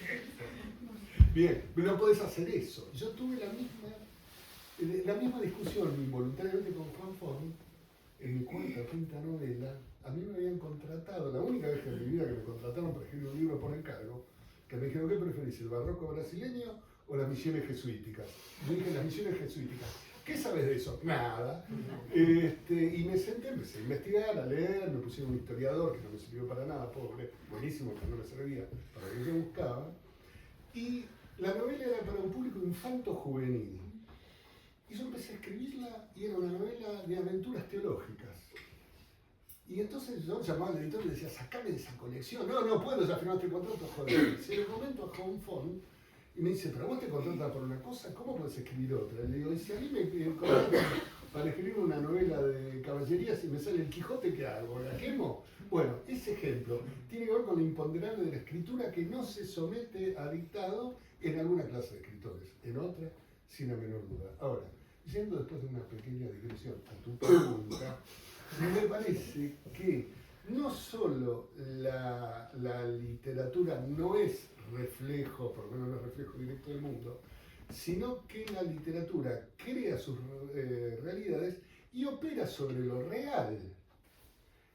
bien, pero no podés hacer eso. Yo tuve la misma discusión involuntariamente con Juan Forn en cuarta o quinta novela. A mí me habían contratado, la única vez en mi vida que me contrataron para escribir un libro por encargo, que me dijeron, ¿qué preferís, el barroco brasileño o las misiones jesuíticas? Yo dije, las misiones jesuíticas. ¿Qué sabes de eso? Nada. Y me senté, empecé a investigar, a leer, me pusieron un historiador que no me sirvió para nada, pobre, buenísimo, pero no me servía para lo que yo buscaba. Y la novela era para un público infanto-juvenil. Y yo empecé a escribirla y era una novela de aventuras teológicas. Y entonces yo llamaba al editor y le decía, sacame de esa colección. No puedo, ya firmaste contrato, joder. Se lo comento a Juan Forn y me dice, pero vos te contratas por una cosa, ¿cómo podés escribir otra? Y le digo, y si a mí me contratan para escribir una novela de caballería, si me sale el Quijote, ¿qué hago? ¿La quemo? Bueno, ese ejemplo tiene que ver con lo imponderable de la escritura que no se somete a dictado en alguna clase de escritores, en otra, sin la menor duda. Ahora, yendo después de una pequeña digresión a tu pregunta, me parece que no solo la literatura no es reflejo, por lo menos no es reflejo directo del mundo, sino que la literatura crea sus realidades y opera sobre lo real.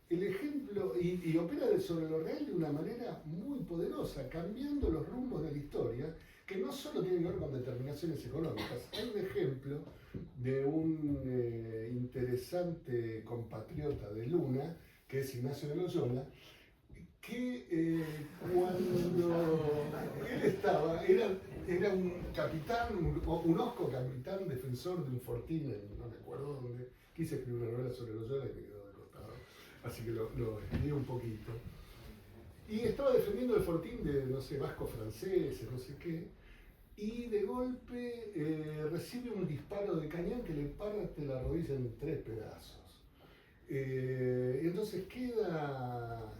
El ejemplo, y opera sobre lo real de una manera muy poderosa, cambiando los rumbos de la historia, que no solo tiene que ver con determinaciones económicas. Hay un ejemplo de un interesante compatriota de Luna, que es Ignacio de Loyola, que cuando él estaba, era un capitán, un osco capitán defensor de un fortín, no me acuerdo dónde, quise escribir una novela sobre Loyola y me quedó de costado, así que lo escribí un poquito. Y estaba defendiendo el fortín de, no sé, vascos franceses, no sé qué, y de golpe recibe un disparo de cañón que le parte la rodilla en 3 pedazos. Y entonces queda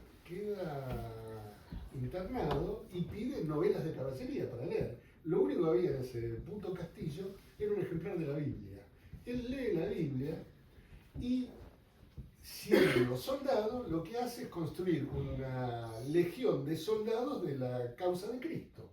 internado y pide novelas de caballería para leer. Lo único que había en ese puto castillo era un ejemplar de la Biblia. Él lee la Biblia y, siendo soldado, lo que hace es construir una legión de soldados de la causa de Cristo,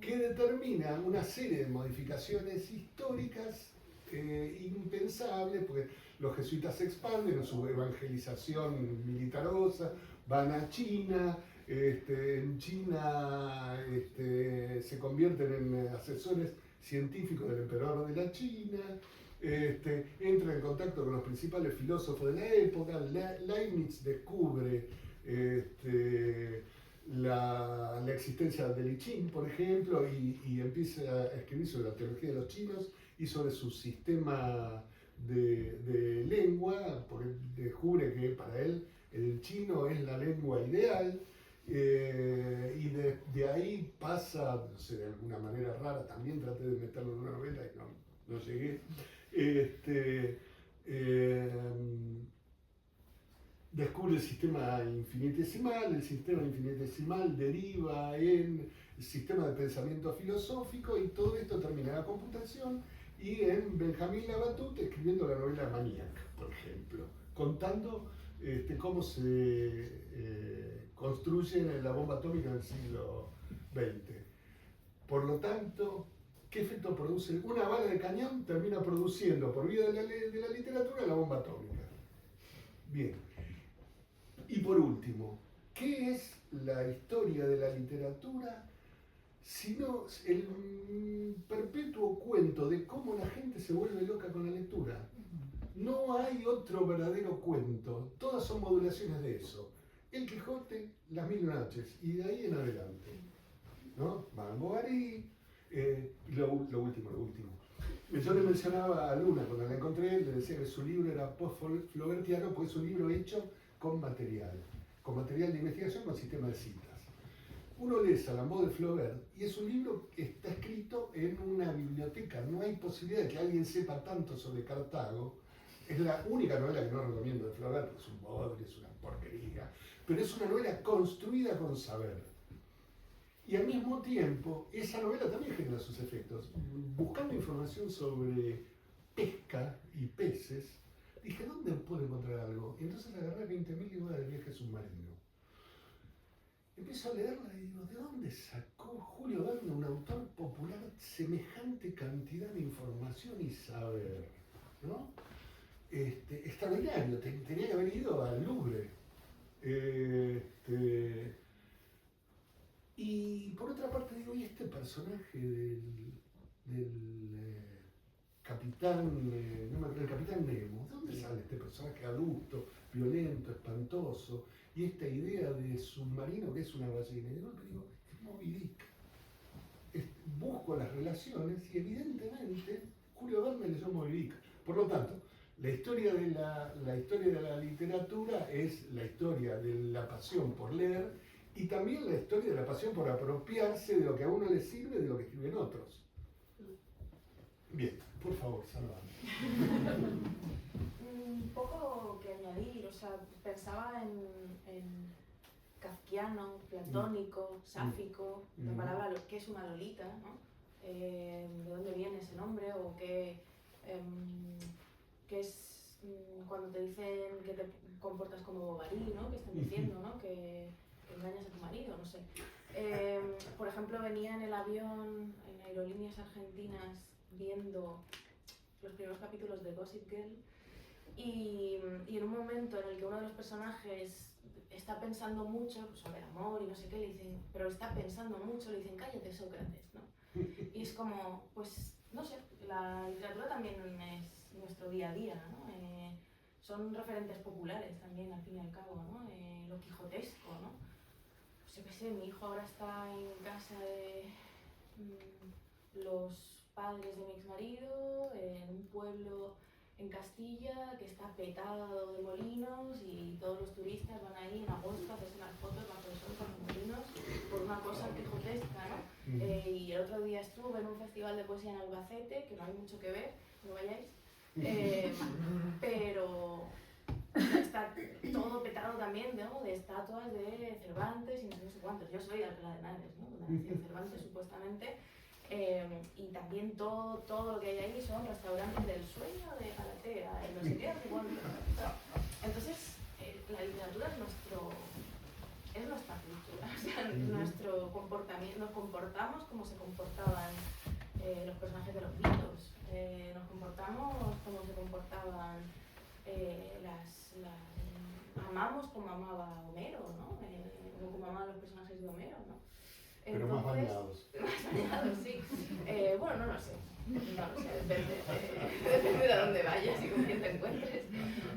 que determina una serie de modificaciones históricas impensables, porque los jesuitas se expanden en su evangelización militarosa, van a China, en China se convierten en asesores científicos del emperador de la China, entran en contacto con los principales filósofos de la época. Leibniz descubre la existencia del I Ching, por ejemplo, y empieza a escribir sobre la teología de los chinos y sobre su sistema de lengua, porque descubre que para él el chino es la lengua ideal, y de ahí pasa, no sé, de alguna manera rara, también traté de meterlo en una novela y no llegué, descubre el sistema infinitesimal deriva en el sistema de pensamiento filosófico y todo esto termina en la computación y en Benjamín Labatut escribiendo la novela Maniac, por ejemplo, contando cómo se construye la bomba atómica en el siglo XX. Por lo tanto, ¿qué efecto produce? Una bala de cañón termina produciendo, por vía de la literatura, la bomba atómica. Bien. Y por último, ¿qué es la historia de la literatura sino el perpetuo cuento de cómo la gente se vuelve loca con la lectura? No hay otro verdadero cuento, todas son modulaciones de eso. El Quijote, Las Mil Noches, y de ahí en adelante, ¿no? Madame Bovary, lo último. Yo le mencionaba a Luna, cuando la encontré, le decía que su libro era post-flaubertiano, porque es un libro hecho con material de investigación, con sistema de citas. Uno lee Salambó de Flaubert y es un libro que está escrito en una biblioteca, no hay posibilidad de que alguien sepa tanto sobre Cartago. Es la única novela que no recomiendo de Flaubert, porque es un bodrio, es una porquería, pero es una novela construida con saber. Y al mismo tiempo, esa novela también genera sus efectos. Buscando información sobre pesca y peces, dije, ¿dónde puedo encontrar algo? Y entonces agarré 20.000 libros del viaje submarino. Empiezo a leerla y digo, ¿de dónde sacó Julio Verne, un autor popular, semejante cantidad de información y saber? ¿No? Extraordinario, tenía que haber ido al Louvre. Y por otra parte digo, ¿y este personaje del capitán, el capitán Nemo? ¿De dónde sale este personaje adulto, violento, espantoso? Y esta idea de submarino que es una ballena. Y de golpe digo, es Moby Dick. Busco las relaciones y evidentemente Julio Verne leyó Moby Dick. Por lo tanto, la historia de la literatura es la historia de la pasión por leer y también la historia de la pasión por apropiarse de lo que a uno le sirve de lo que escriben otros. Bien, por favor. favor, Salva.
Un poco que añadir, o sea, pensaba en kafkiano, platónico, sáfico, la palabra ¿qué es una lolita?, ¿no? ¿De dónde viene ese nombre? O qué es cuando te dicen que te comportas como Bovary, ¿no? Que están diciendo, ¿no? Que engañas a tu marido, no sé. Por ejemplo, venía en el avión, en aerolíneas argentinas, viendo los primeros capítulos de Gossip Girl y en un momento en el que uno de los personajes está pensando mucho sobre el amor y no sé qué, le dicen, pero está pensando mucho, le dicen, cállate, Sócrates, ¿no? Y es como, pues, no sé, la literatura también es nuestro día a día, ¿no? Son referentes populares también, al fin y al cabo, ¿no? Lo quijotesco, ¿no? Pues yo qué sé, mi hijo ahora está en casa de los padres de mi exmarido, en un pueblo en Castilla que está petado de molinos y todos los turistas van ahí en agosto a hacerse unas fotos bajo el sol con los molinos por una cosa quijotesca, ¿no? Y el otro día estuve en un festival de poesía en Albacete, que no hay mucho que ver, no vayáis, pero está todo petado también, ¿no? De estatuas de Cervantes y no sé cuántos. Yo soy de Alcalá de Henares, ¿no? Donde nació Cervantes supuestamente. Y también todo lo que hay ahí son restaurantes del sueño de Galatea, no sé qué, no sé cuánto. Entonces, la literatura es nuestra cultura, o sea, nuestro comportamiento, nos comportamos como se comportaban los personajes de los mitos, nos comportamos como se comportaban amamos como amaba Homero, ¿no? O como amaban los personajes de Homero, ¿no?
Pero más bañados.
Más bañados, sí. Bueno, no lo sé. No lo sé, depende de dónde vayas y con quién te encuentres.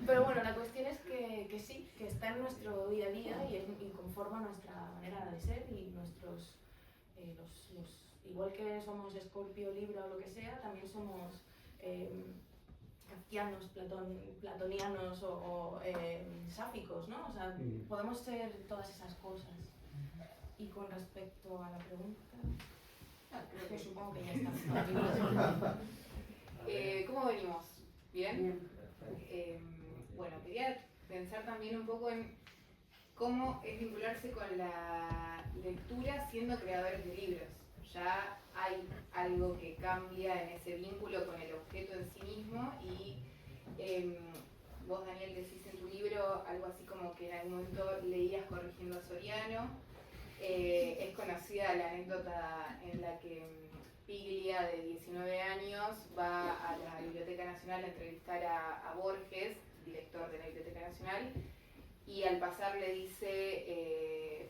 Pero bueno, la cuestión es que sí, que está en nuestro día a día y conforma nuestra manera de ser y nuestros... igual que somos Escorpio, Libra o lo que sea, también somos kafkianos, platonianos o sáficos, ¿no? O sea, podemos ser todas esas cosas. Y con respecto a la pregunta, creo que supongo que ya está.
¿Cómo venimos? ¿Bien? Bueno, quería pensar también un poco en cómo es vincularse con la lectura siendo creadores de libros. Ya hay algo que cambia en ese vínculo con el objeto en sí mismo y vos, Daniel, decís en tu libro algo así como que en algún momento leías corrigiendo a Soriano. Es conocida la anécdota en la que Piglia, de 19 años, va a la Biblioteca Nacional a entrevistar a Borges, director de la Biblioteca Nacional, y al pasar le dice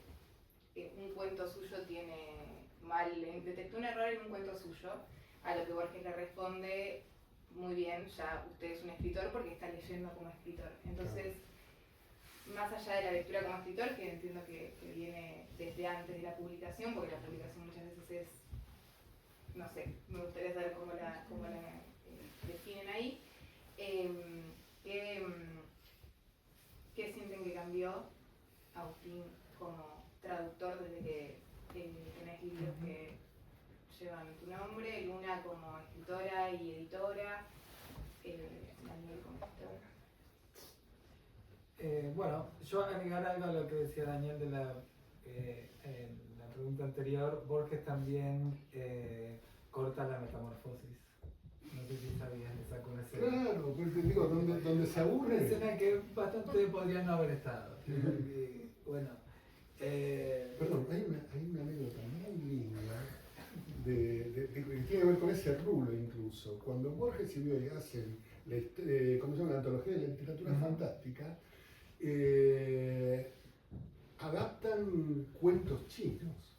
un cuento suyo tiene mal, detectó un error en un cuento suyo, a lo que Borges le responde, muy bien, ya usted es un escritor porque está leyendo como escritor. Entonces, más allá de la lectura como escritor, que entiendo que viene desde antes de la publicación, porque la publicación muchas veces es, no sé, me gustaría saber cómo la definen ahí, ¿qué sienten que cambió, Agustín, como traductor desde que tenés libros que llevan tu nombre, Luna como escritora y editora, Daniel como escritor?
Bueno, yo agregar algo a lo que decía Daniel de la pregunta anterior. Borges también corta la metamorfosis. No sé si sabías, le saco una escena.
Claro, porque digo, donde se
Una
aburre.
escena que bastante podría no haber estado. Bueno.
Perdón, hay una anécdota muy linda que tiene que ver con ese rulo incluso. Cuando Borges y Bioy hacen como se llama, la antología de la literatura fantástica, adaptan cuentos chinos.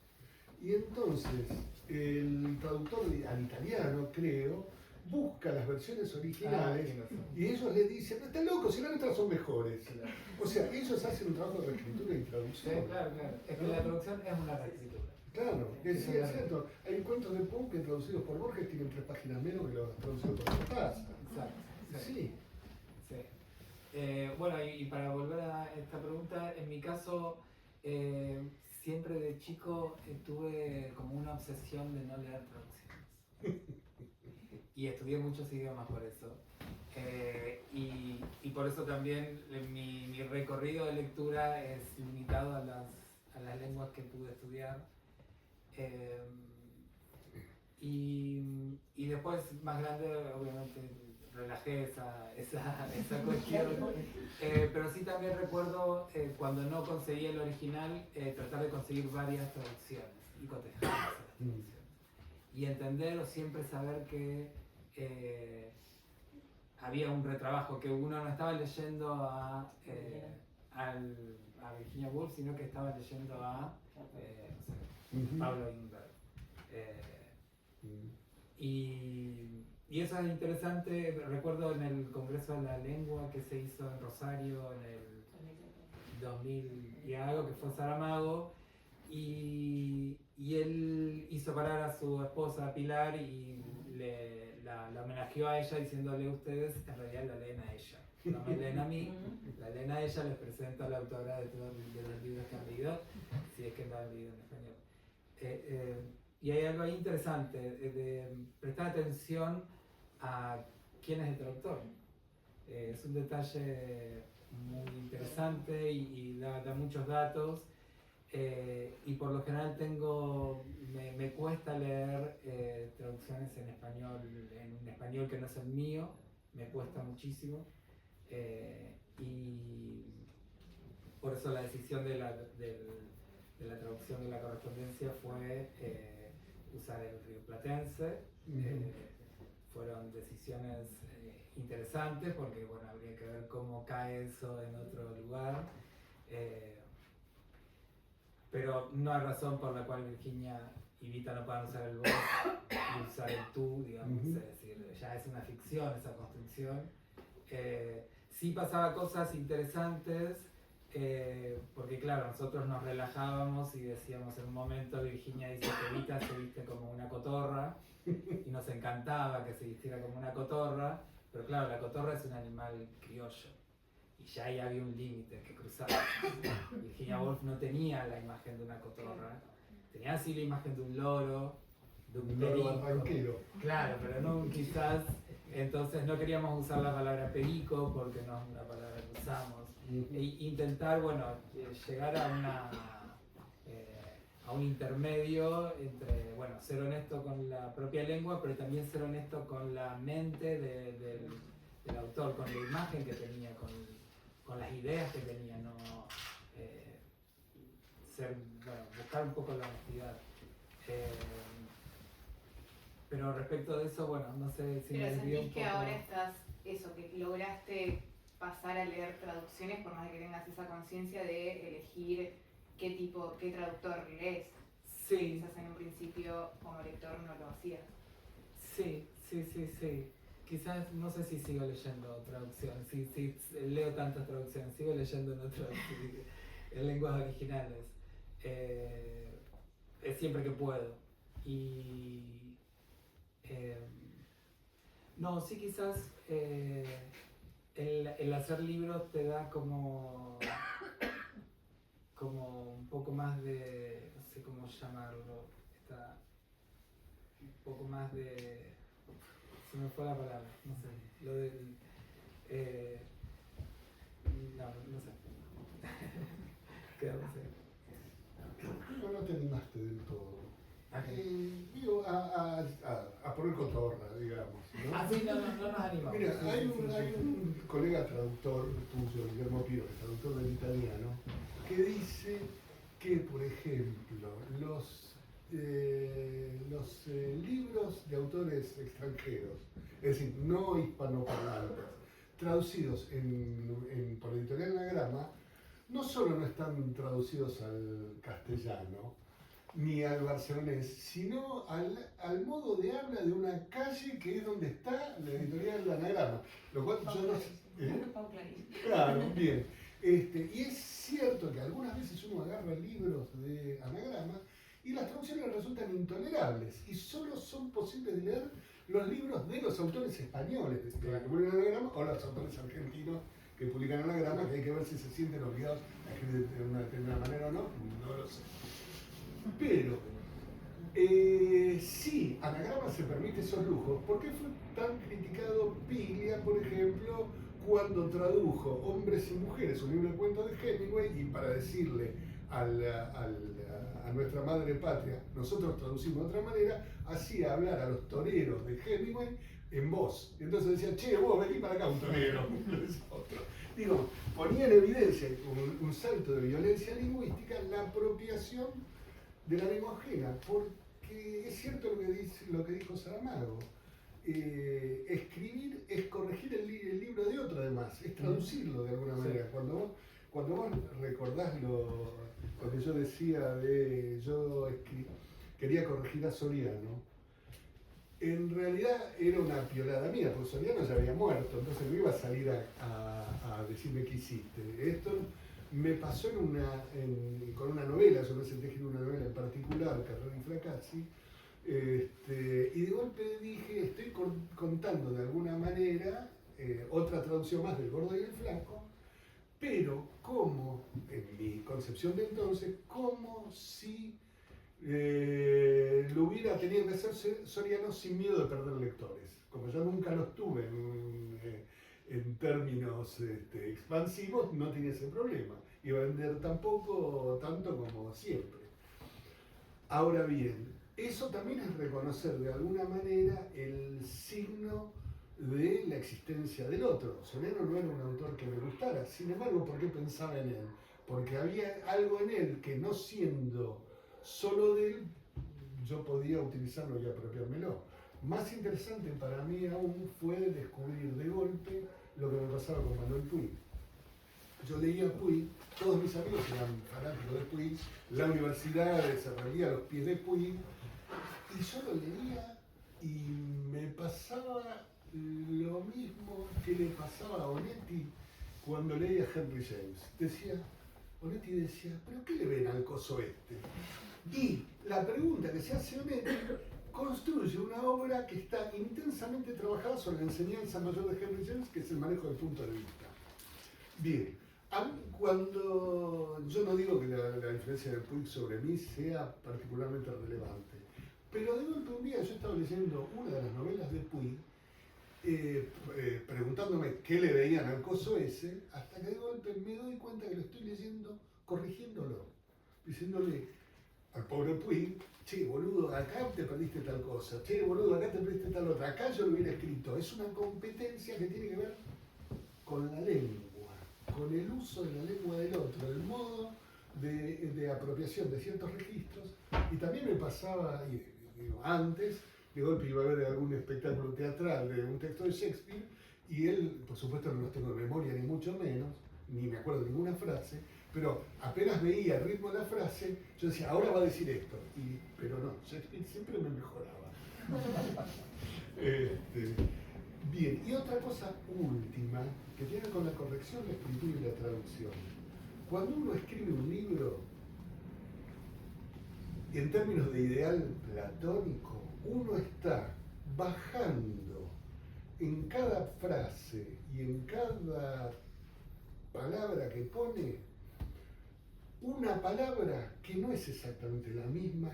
Y entonces el traductor al italiano, creo, busca las versiones originales y ellos le dicen, no, está loco, si las nuestras son mejores. O sea, ellos hacen un trabajo de reescritura y traducción.
Sí, claro. Es que la traducción es una reescritura.
Claro, que sí, es cierto. Hay cuentos de Punk que traducidos por Borges tienen 3 páginas menos que los traducidos por Cortázar.
Exacto.
Sí.
Bueno, y para volver a esta pregunta, en mi caso, siempre de chico tuve como una obsesión de no leer traducciones. y estudié muchos idiomas por eso. Y por eso también mi recorrido de lectura es limitado a las lenguas que pude estudiar. Y después, más grande, obviamente, relajé esa cuestión. Pero sí también recuerdo cuando no conseguí el original, tratar de conseguir varias traducciones y cotejar esas traducciones. Y entender o siempre saber que había un retrabajo, que uno no estaba leyendo a Virginia Woolf, sino que estaba leyendo a no sé, Pablo Ingber. Y eso es interesante. Recuerdo en el Congreso de la Lengua que se hizo en Rosario en el 2000 y algo, que fue Saramago, y él hizo parar a su esposa Pilar y la homenajeó a ella diciéndole: ustedes en realidad la leen a ella, no me leen a mí, la leen a ella. Les presento a la autora de todos los libros que han leído, si es que no han leído en español. Y hay algo ahí interesante de prestar atención a quién es el traductor. Es un detalle muy interesante y da muchos datos. Y por lo general me cuesta leer traducciones en un español que no es el mío, me cuesta muchísimo. Y por eso la decisión de la traducción de la correspondencia fue usar el rioplatense. Fueron decisiones interesantes porque bueno, habría que ver cómo cae eso en otro lugar. Pero no hay razón por la cual Virginia y Vita no puedan usar el vos y usar el tú, digamos. Es decir, ya es una ficción esa construcción. Sí pasaba cosas interesantes, porque claro, nosotros nos relajábamos y decíamos en un momento, Virginia dice que Vita se viste como una cotorra, y nos encantaba que se vistiera como una cotorra, pero claro, la cotorra es un animal criollo. Y ya ahí había un límite que cruzar. Virginia Woolf no tenía la imagen de una cotorra, tenía así la imagen de un loro, de un perico. Claro, pero no quizás. Entonces no queríamos usar la palabra perico porque no es una palabra que usamos. E intentar, bueno, llegar a un intermedio entre, bueno, ser honesto con la propia lengua, pero también ser honesto con la mente del autor, con la imagen que tenía, con las ideas que tenía, ¿no? Buscar un poco la honestidad. Pero respecto de eso, bueno, no sé si
pero
me desvío un
sentís que
poco.
ahora estás, eso, que lograste pasar a leer traducciones por más de que tengas esa conciencia de elegir qué traductor lees.
Sí.
Quizás en un principio como lector no lo hacías.
Sí. Quizás, no sé si sigo leyendo traducciones, si leo tantas traducciones, sigo leyendo en lenguas originales. Es siempre que puedo. No, sí, quizás el hacer libros te da como un poco más de, no sé cómo llamarlo, un poco más de, se me fue la palabra, no sé, lo del, no sé, quedamos ahí.
No te animaste del todo.
Okay.
Digo, a poner cotorra, digamos, ¿no?
Sí, no nos animamos.
Mira, hay un colega traductor tuyo, Guillermo Piro, que es traductor del italiano, que dice que, por ejemplo, los libros de autores extranjeros, es decir, no hispanoparlantes, traducidos por Editorial Anagrama, no solo no están traducidos al castellano ni al barcelonés, sino al modo de habla de una calle que es donde está la Editorial Anagrama. Lo cual yo no sé. Claro, bien. Y es cierto que algunas veces uno agarra libros de Anagrama y las traducciones resultan intolerables y solo son posibles de leer los libros de los autores españoles que publican Anagrama o los autores argentinos que publican Anagrama, que hay que ver si se sienten obligados a escribir de una determinada manera o no, no lo sé. Pero Sí, Anagrama se permite esos lujos. ¿Por qué fue tan criticado Piglia, por ejemplo, cuando tradujo Hombres y Mujeres, un libro de cuentos de Hemingway, y para decirle a nuestra madre patria, nosotros traducimos de otra manera, hacía hablar a los toreros de Hemingway en voz. Entonces decía, che, vos vení para acá un torero. Digo, ponía en evidencia un salto de violencia lingüística, la apropiación de la lengua ajena, porque es cierto lo que dijo Saramago. Escribir es corregir el libro de otro, además, es traducirlo de alguna manera. Cuando vos recordás lo que yo decía de quería corregir a Soriano, en realidad era una piolada mía, porque Soriano ya había muerto, entonces no iba a salir a decirme qué hiciste. Esto me pasó con una novela, yo me senté en una novela en particular, Carrera y Fracassi, y de golpe dije, estoy contando de alguna manera otra traducción más del Gordo y el Flaco, pero como, en mi concepción de entonces, como si lo hubiera tenido que hacer Soriano sin miedo de perder lectores. Como yo nunca los tuve en términos expansivos, no tenía ese problema. Iba a vender tampoco tanto como siempre. Ahora bien, eso también es reconocer de alguna manera el signo de la existencia del otro. Soriano no era un autor que me gustara, sin embargo, ¿por qué pensaba en él? Porque había algo en él que, no siendo solo de él, yo podía utilizarlo y apropiármelo. Más interesante para mí aún fue descubrir de golpe lo que me pasaba con Manuel Puig. Yo leía Puig, todos mis amigos eran fanáticos de Puig, la universidad se reunía a los pies de Puig, y yo lo leía y me pasaba lo mismo que le pasaba a Onetti cuando leía Henry James. Onetti decía, ¿pero qué le ven al coso este? Y la pregunta que se hace Onetti construye una obra que está intensamente trabajada sobre la enseñanza mayor de Henry James, que es el manejo del punto de vista. Bien, cuando yo no digo que la influencia de Puig sobre mí sea particularmente relevante, pero de golpe un día yo estaba leyendo una de las novelas de Puig, preguntándome qué le veían al coso ese, hasta que de golpe me doy cuenta que lo estoy leyendo corrigiéndolo, diciéndole al pobre Puig, che, boludo, acá te perdiste tal cosa, che, boludo, acá te perdiste tal otra, acá yo lo hubiera escrito. Es una competencia que tiene que ver con la lengua, con el uso de la lengua del otro, el modo de apropiación de ciertos registros. Y también me pasaba, antes, de golpe iba a ver algún espectáculo teatral de un texto de Shakespeare, y él, por supuesto, no los tengo de memoria ni mucho menos, ni me acuerdo de ninguna frase, pero apenas veía el ritmo de la frase, yo decía, ahora va a decir esto. Pero no, Shakespeare siempre me mejoraba. Bien, y otra cosa última, que tiene con la corrección, la escritura y la traducción. Cuando uno escribe un libro, en términos de ideal platónico, uno está bajando en cada frase y en cada palabra que pone una palabra que no es exactamente la misma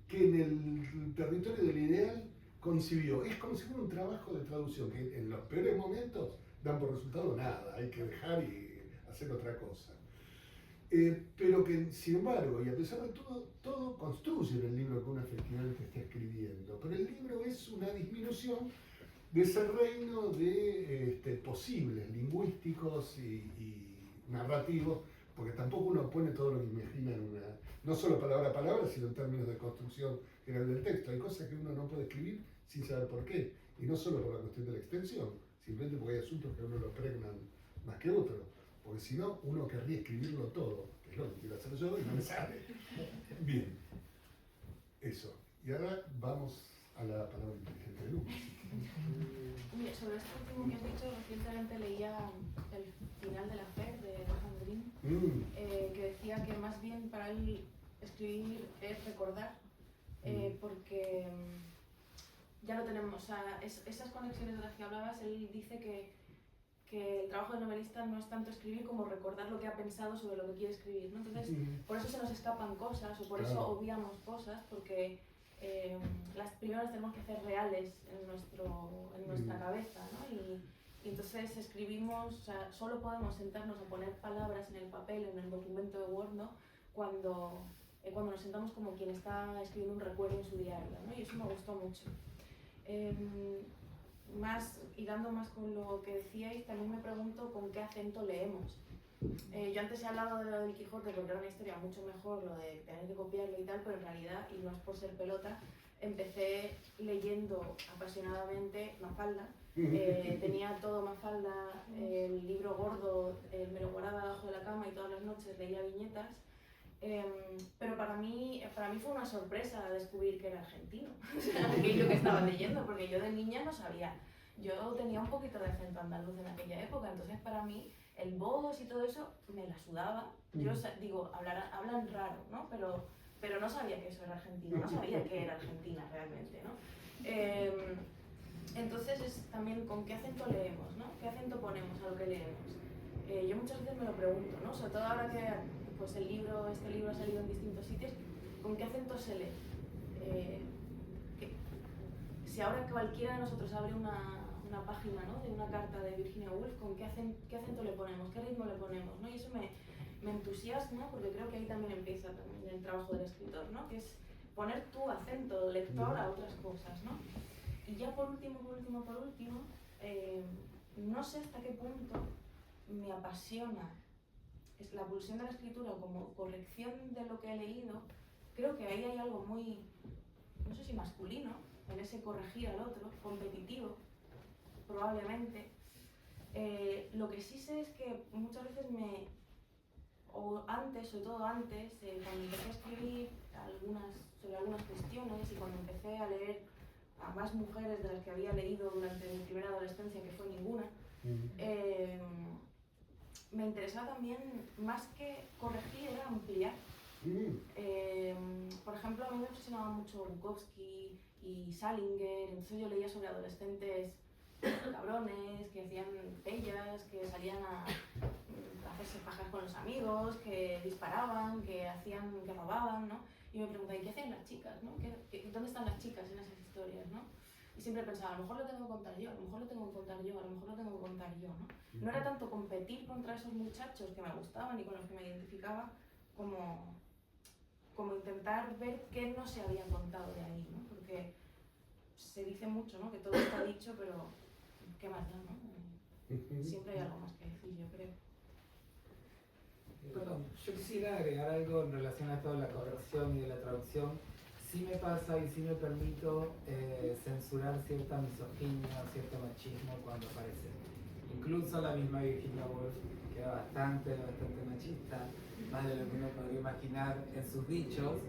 que en el territorio del ideal concibió. Es como si fuera un trabajo de traducción que en los peores momentos dan por resultado nada, hay que dejar y hacer otra cosa. Pero que, sin embargo, y a pesar de todo construye en el libro que uno efectivamente está escribiendo. Pero el libro es una disminución de ese reino de posibles lingüísticos y narrativos, porque tampoco uno pone todo lo que imagina en una, no solo palabra a palabra, sino en términos de construcción general del texto. Hay cosas que uno no puede escribir sin saber por qué, y no solo por la cuestión de la extensión, simplemente porque hay asuntos que a uno lo pregnan más que otros, porque si no, uno querría escribirlo todo, que es lo que quiero hacer yo y no me sale. Bien, eso. Y ahora vamos a la palabra inteligente de Lucas.
Sobre esto último que has dicho, recientemente leía el final de La Fe de Johan Green, que decía que más bien para él escribir es recordar, porque ya lo tenemos, o sea, esas conexiones de las que hablabas, él dice que el trabajo del novelista no es tanto escribir como recordar lo que ha pensado sobre lo que quiere escribir, ¿no? Entonces, por eso se nos escapan cosas, o por eso obviamos cosas, porque las primeras tenemos que hacer reales en nuestra cabeza, ¿no? Y entonces escribimos, o sea, solo podemos sentarnos a poner palabras en el papel, en el documento de Word, ¿no? Cuando nos sentamos como quien está escribiendo un recuerdo en su diario, ¿no? Y eso me gustó mucho. Hilando más con lo que decíais, también me pregunto con qué acento leemos. Yo antes he hablado de lo del Quijote porque era una historia mucho mejor, lo de tener que copiarlo y tal, pero en realidad, y no es por ser pelota, empecé leyendo apasionadamente Mafalda. Tenía todo Mafalda, el libro gordo, me lo guardaba debajo de la cama y todas las noches leía viñetas. Pero para mí fue una sorpresa descubrir que era argentino, aquello que estaba leyendo, porque yo de niña no sabía. Yo tenía un poquito de acento andaluz en aquella época, entonces para mí el vos y todo eso me la sudaba. Yo digo, hablan raro, ¿no? Pero no sabía que eso era argentino, no sabía que era Argentina realmente, ¿no? Entonces es también con qué acento leemos, ¿no? ¿Qué acento ponemos a lo que leemos? Yo muchas veces me lo pregunto, ¿no? Sobre todo ahora que pues este libro ha salido en distintos sitios, ¿con qué acento se lee? Si ahora cualquiera de nosotros abre una página, ¿no? De una carta de Virginia Woolf, ¿con qué acento le ponemos? ¿Qué ritmo le ponemos? ¿No? Y eso me entusiasma porque creo que ahí también empieza el trabajo del escritor, ¿no? Que es poner tu acento lector a otras cosas, ¿no? Y ya por último, no sé hasta qué punto me apasiona la pulsión de la escritura como corrección de lo que he leído. Creo que ahí hay algo muy, no sé si masculino, en ese corregir al otro, competitivo, probablemente. Lo que sí sé es que muchas veces sobre todo antes, cuando empecé a escribir sobre algunas cuestiones y cuando empecé a leer a más mujeres de las que había leído durante mi primera adolescencia, que fue ninguna, me interesaba también, más que corregir, era ampliar. Por ejemplo, a mí me obsesionaba mucho Bukowski y Salinger, entonces yo leía sobre adolescentes cabrones, que hacían pellas, que salían a hacerse pajas con los amigos, que disparaban, que robaban, ¿no? Y me preguntaba, ¿y qué hacían las chicas, no? ¿Dónde están las chicas en esas historias, no? Y siempre pensaba, a lo mejor lo tengo que contar yo, a lo mejor lo tengo que contar yo, a lo mejor lo tengo que contar yo, ¿no? No era tanto competir contra esos muchachos que me gustaban y con los que me identificaba, como intentar ver qué no se había contado de ahí, ¿no? Porque se dice mucho, ¿no? Que todo está dicho, pero ¿qué más da, no? Siempre hay algo más que decir, yo creo.
Bueno, yo quisiera agregar algo en relación a esto de la corrección y de la traducción. Sí me pasa y sí me permito censurar cierta misoginia o cierto machismo cuando aparece. Incluso la misma Virginia Woolf, que era bastante machista, más de lo que uno podría imaginar en sus dichos.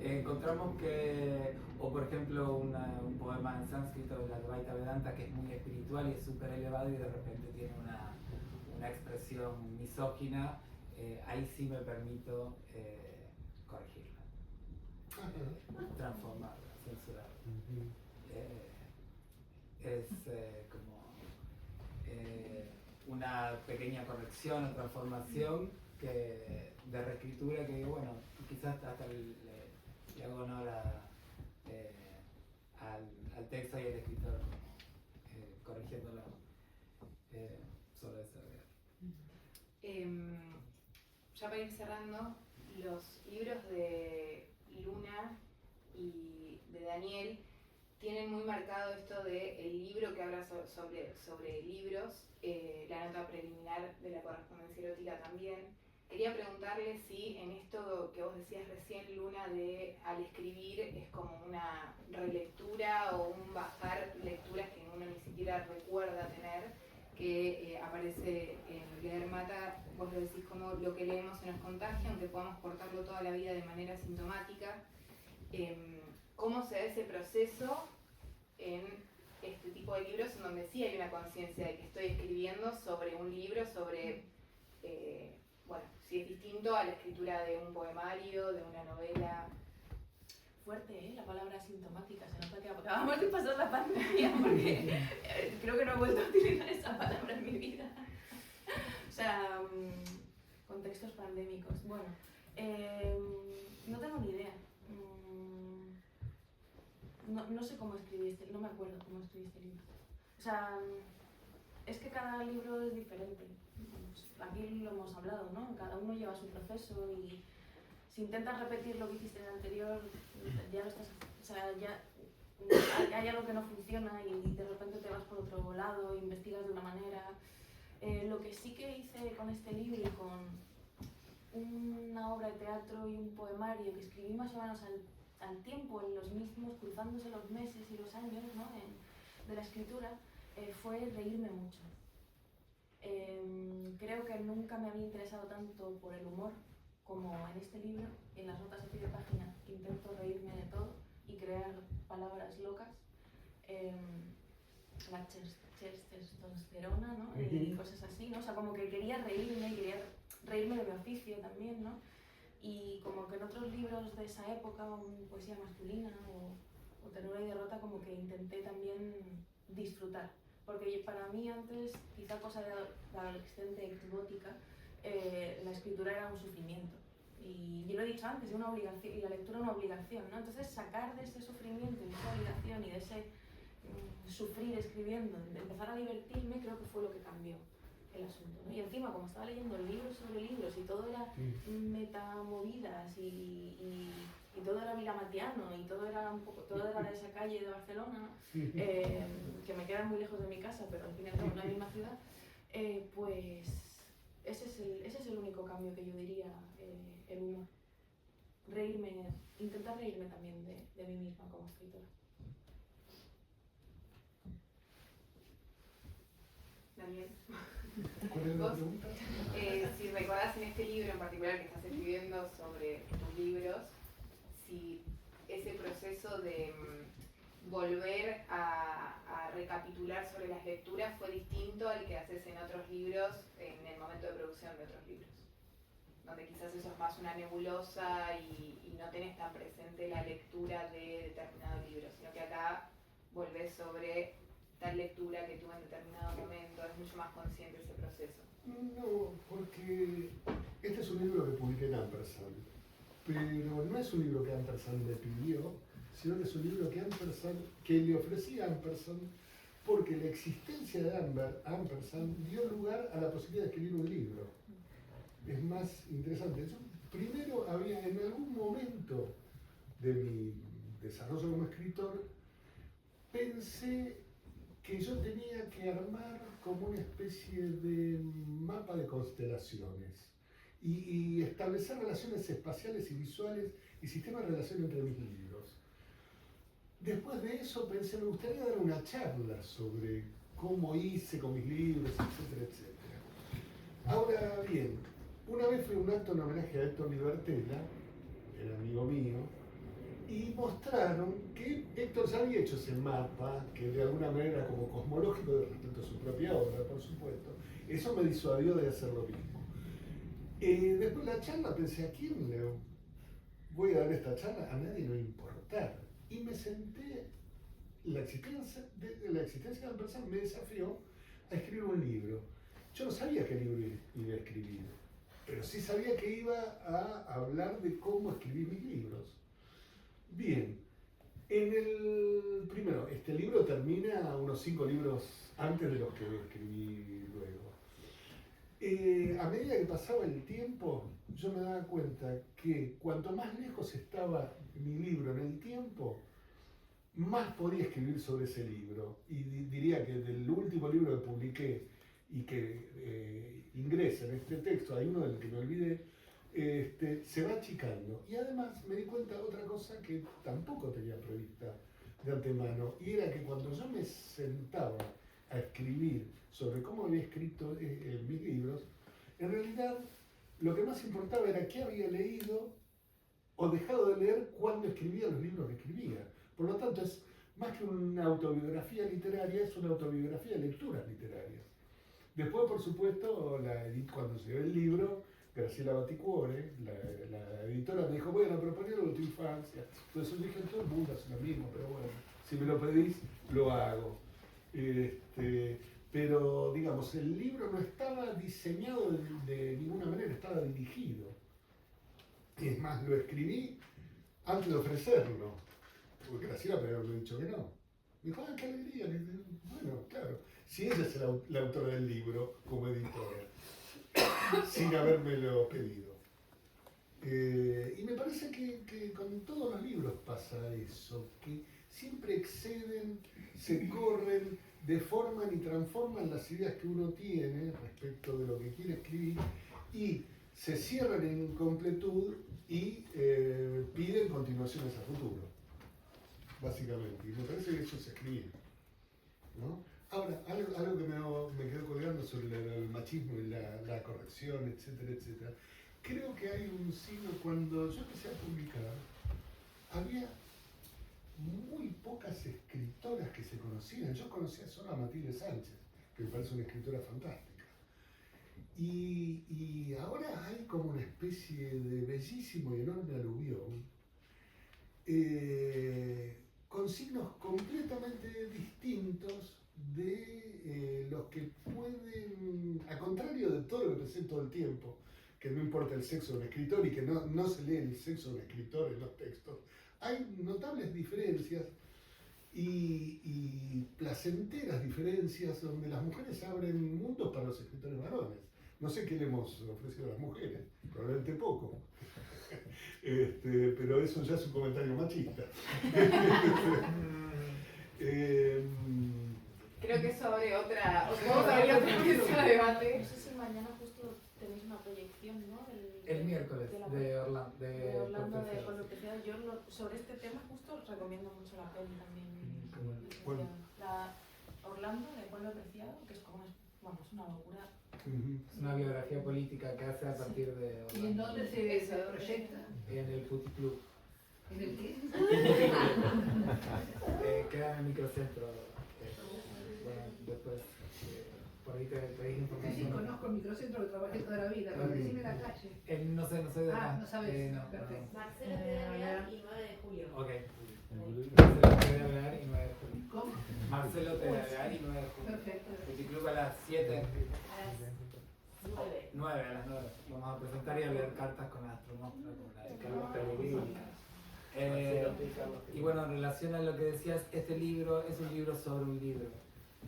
Encontramos que, o por ejemplo, un poema en sánscrito de la Advaita Vedanta que es muy espiritual y es súper elevado y de repente tiene una expresión misógina, ahí sí me permito corregirla, transformarla, censurarla. Es como una pequeña corrección o transformación de reescritura que, bueno, quizás hasta le hago honor al texto y al escritor, corrigiéndolo sobre ese
Ya para ir cerrando, los libros de Luna y de Daniel tienen muy marcado esto de el libro que habla sobre libros, la nota preliminar de la correspondencia erótica también. Quería preguntarle si en esto que vos decías recién, Luna, de al escribir es como una relectura o un bajar lecturas que uno ni siquiera recuerda tener, que aparece en Leer Mata, vos lo decís como lo que leemos se nos contagia, aunque podamos portarlo toda la vida de manera sintomática. ¿Cómo se da ese proceso en este tipo de libros en donde sí hay una conciencia de que estoy escribiendo sobre un libro, sobre, bueno, si es distinto a la escritura de un poemario, de una novela?
Fuerte, la palabra sintomática, se nota que acabamos de pasar la pandemia porque creo que no he vuelto a utilizar esa palabra en mi vida. O sea, contextos pandémicos. Bueno, no tengo ni idea. no sé cómo escribí no me acuerdo cómo escribí este libro. O sea, es que cada libro es diferente. Aquí lo hemos hablado, ¿no? Cada uno lleva su proceso y si intentas repetir lo que hiciste en el anterior, ya lo estás, o sea, ya hay algo que no funciona y de repente te vas por otro lado, investigas de una manera. Lo que sí que hice con este libro y con una obra de teatro y un poemario que escribí más o menos al tiempo, en los mismos, cruzándose los meses y los años, ¿no? De la escritura, fue reírme mucho. Creo que nunca me había interesado tanto por el humor como en este libro. En las notas de pie de página intento reírme de todo y crear palabras locas. La testosterona, ¿no? Y cosas así, ¿no? O sea, como que quería reírme y quería reírme de mi oficio también, ¿no? Y como que en otros libros de esa época, poesía masculina o ternura y derrota, como que intenté también disfrutar. Porque para mí antes, quizá cosa de adolescente exótica, la escritura era un sufrimiento. Y yo lo he dicho antes, es una obligación, y la lectura es una obligación, ¿no? Entonces sacar de ese sufrimiento y de esa obligación y de ese sufrir escribiendo, de empezar a divertirme, creo que fue lo que cambió el asunto, ¿no? Y encima, como estaba leyendo libros sobre libros y todo era metamovidas y todo era vilamatiano y todo era de esa calle de Barcelona, que me queda muy lejos de mi casa, pero al fin y al cabo en la misma ciudad, pues ese es el único cambio que yo diría, el humor. Intentar reírme también de mí misma como escritora.
Daniel.
¿Cuál es la
¿Vos?
pregunta?
Si recordás en este libro en particular que estás escribiendo sobre tus libros, si ese proceso de volver a recapitular sobre las lecturas fue distinto al que haces en otros libros, en el momento de producción de otros libros, donde quizás eso es más una nebulosa y no tenés tan presente la lectura de determinado libro, sino que acá volvés sobre tal lectura que tuve en determinado momento, es mucho más consciente ese proceso.
No, porque este es un libro que publiqué en Ampersand, pero no es un libro que Ampersand me pidió, sino que es un libro que le ofrecí a Ampersand porque la existencia de Ampersand dio lugar a la posibilidad de escribir un libro. Es más interesante. Yo primero había, en algún momento de mi desarrollo como escritor, pensé que yo tenía que armar como una especie de mapa de constelaciones y establecer relaciones espaciales y visuales y sistemas de relación entre mis libros. Después de eso pensé, me gustaría dar una charla sobre cómo hice con mis libros, etcétera, etcétera. Ahora bien, una vez fue un acto en homenaje a Héctor Libertela, era amigo mío, y mostraron que Héctor ya había hecho ese mapa, que de alguna manera era como cosmológico respecto a su propia obra, por supuesto. Eso me disuadió de hacer lo mismo. Después de la charla pensé, ¿a quién le voy a dar esta charla? A nadie le va a importar. Y me senté, la existencia de Ampersand me desafió a escribir un libro. Yo no sabía qué libro iba a escribir, pero sí sabía que iba a hablar de cómo escribir mis libros. Bien, primero, este libro termina unos 5 libros antes de los que escribí luego. A medida que pasaba el tiempo, yo me daba cuenta que cuanto más lejos estaba mi libro en el tiempo, más podía escribir sobre ese libro. Y diría que del último libro que publiqué y que ingresa en este texto, hay uno del que me olvidé, se va achicando. Y además me di cuenta de otra cosa que tampoco tenía prevista de antemano, y era que cuando yo me sentaba a escribir sobre cómo había escrito mis libros, en realidad lo que más importaba era qué había leído o dejado de leer cuando escribía los libros que escribía. Por lo tanto, es más que una autobiografía literaria, es una autobiografía de lecturas literarias. Después, por supuesto, cuando se ve el libro, Graciela Baticuore, la editora, me dijo, bueno, pero ponelo de tu infancia. Entonces yo dije, todo el mundo hace lo mismo, pero bueno, si me lo pedís, lo hago. Pero, digamos, el libro no estaba diseñado de ninguna manera, estaba dirigido. Es más, lo escribí antes de ofrecerlo. porque Graciela podría haberme dicho que no. Me dijo, qué alegría. Bueno, claro, si ella es la autora del libro como editora, sin habérmelo pedido. Y me parece que con todos los libros pasa eso, que siempre exceden, se corren, deforman y transforman las ideas que uno tiene respecto de lo que quiere escribir y se cierran en incompletud y piden continuaciones a futuro, básicamente. Y me parece que eso es escribir, ¿no? Ahora, algo que me quedó colgando sobre el machismo y la corrección, etcétera, etcétera. Creo que hay un signo, cuando yo empecé a publicar, había muy pocas escritoras que se conocían. Yo conocía solo a Matilde Sánchez, que me parece una escritora fantástica. Y ahora hay como una especie de bellísimo y enorme aluvión, con signos completamente distintos de los que pueden, a contrario de todo lo que pensé todo el tiempo, que no importa el sexo de un escritor y que no se lee el sexo de un escritor en los textos, hay notables diferencias y placenteras diferencias donde las mujeres abren mundos para los escritores varones. No sé qué le hemos ofrecido a las mujeres, probablemente poco. Pero eso ya es un comentario machista.
Creo que eso abre otra mesa de debate.
No sé si mañana justo tenéis una proyección, ¿no?
El miércoles de Orlando.
De Orlando de Pueblo Preciado. Yo sobre este tema justo recomiendo mucho la peli también.
¿Cuál?
Orlando de Pueblo Preciado, que es como es una locura.
Es una biografía política que hace a partir de Orlando.
¿Y en dónde se proyecta?
En el Puticlub.
¿En el qué?
Queda en el microcentro. Bueno, después por ahí te doy información.
Sí, conozco el microcentro que trabajé toda la vida, pero decime la calle.
No sé de acá.
No sabes.
No,
Perfecto.
Marcelo Tellerreal y 9 de julio.
Ok. Marcelo Tellerreal y 9 de julio.
¿Cómo?
Marcelo Tellerreal y 9 de julio.
Perfecto.
Puticlub a las 7.
A las 9.
9, a las 9. Vamos a presentar y a leer cartas con astronauta, con la de Carlos Pellegrini. Y bueno, en relación a lo que decías, este libro es un libro sobre un libro,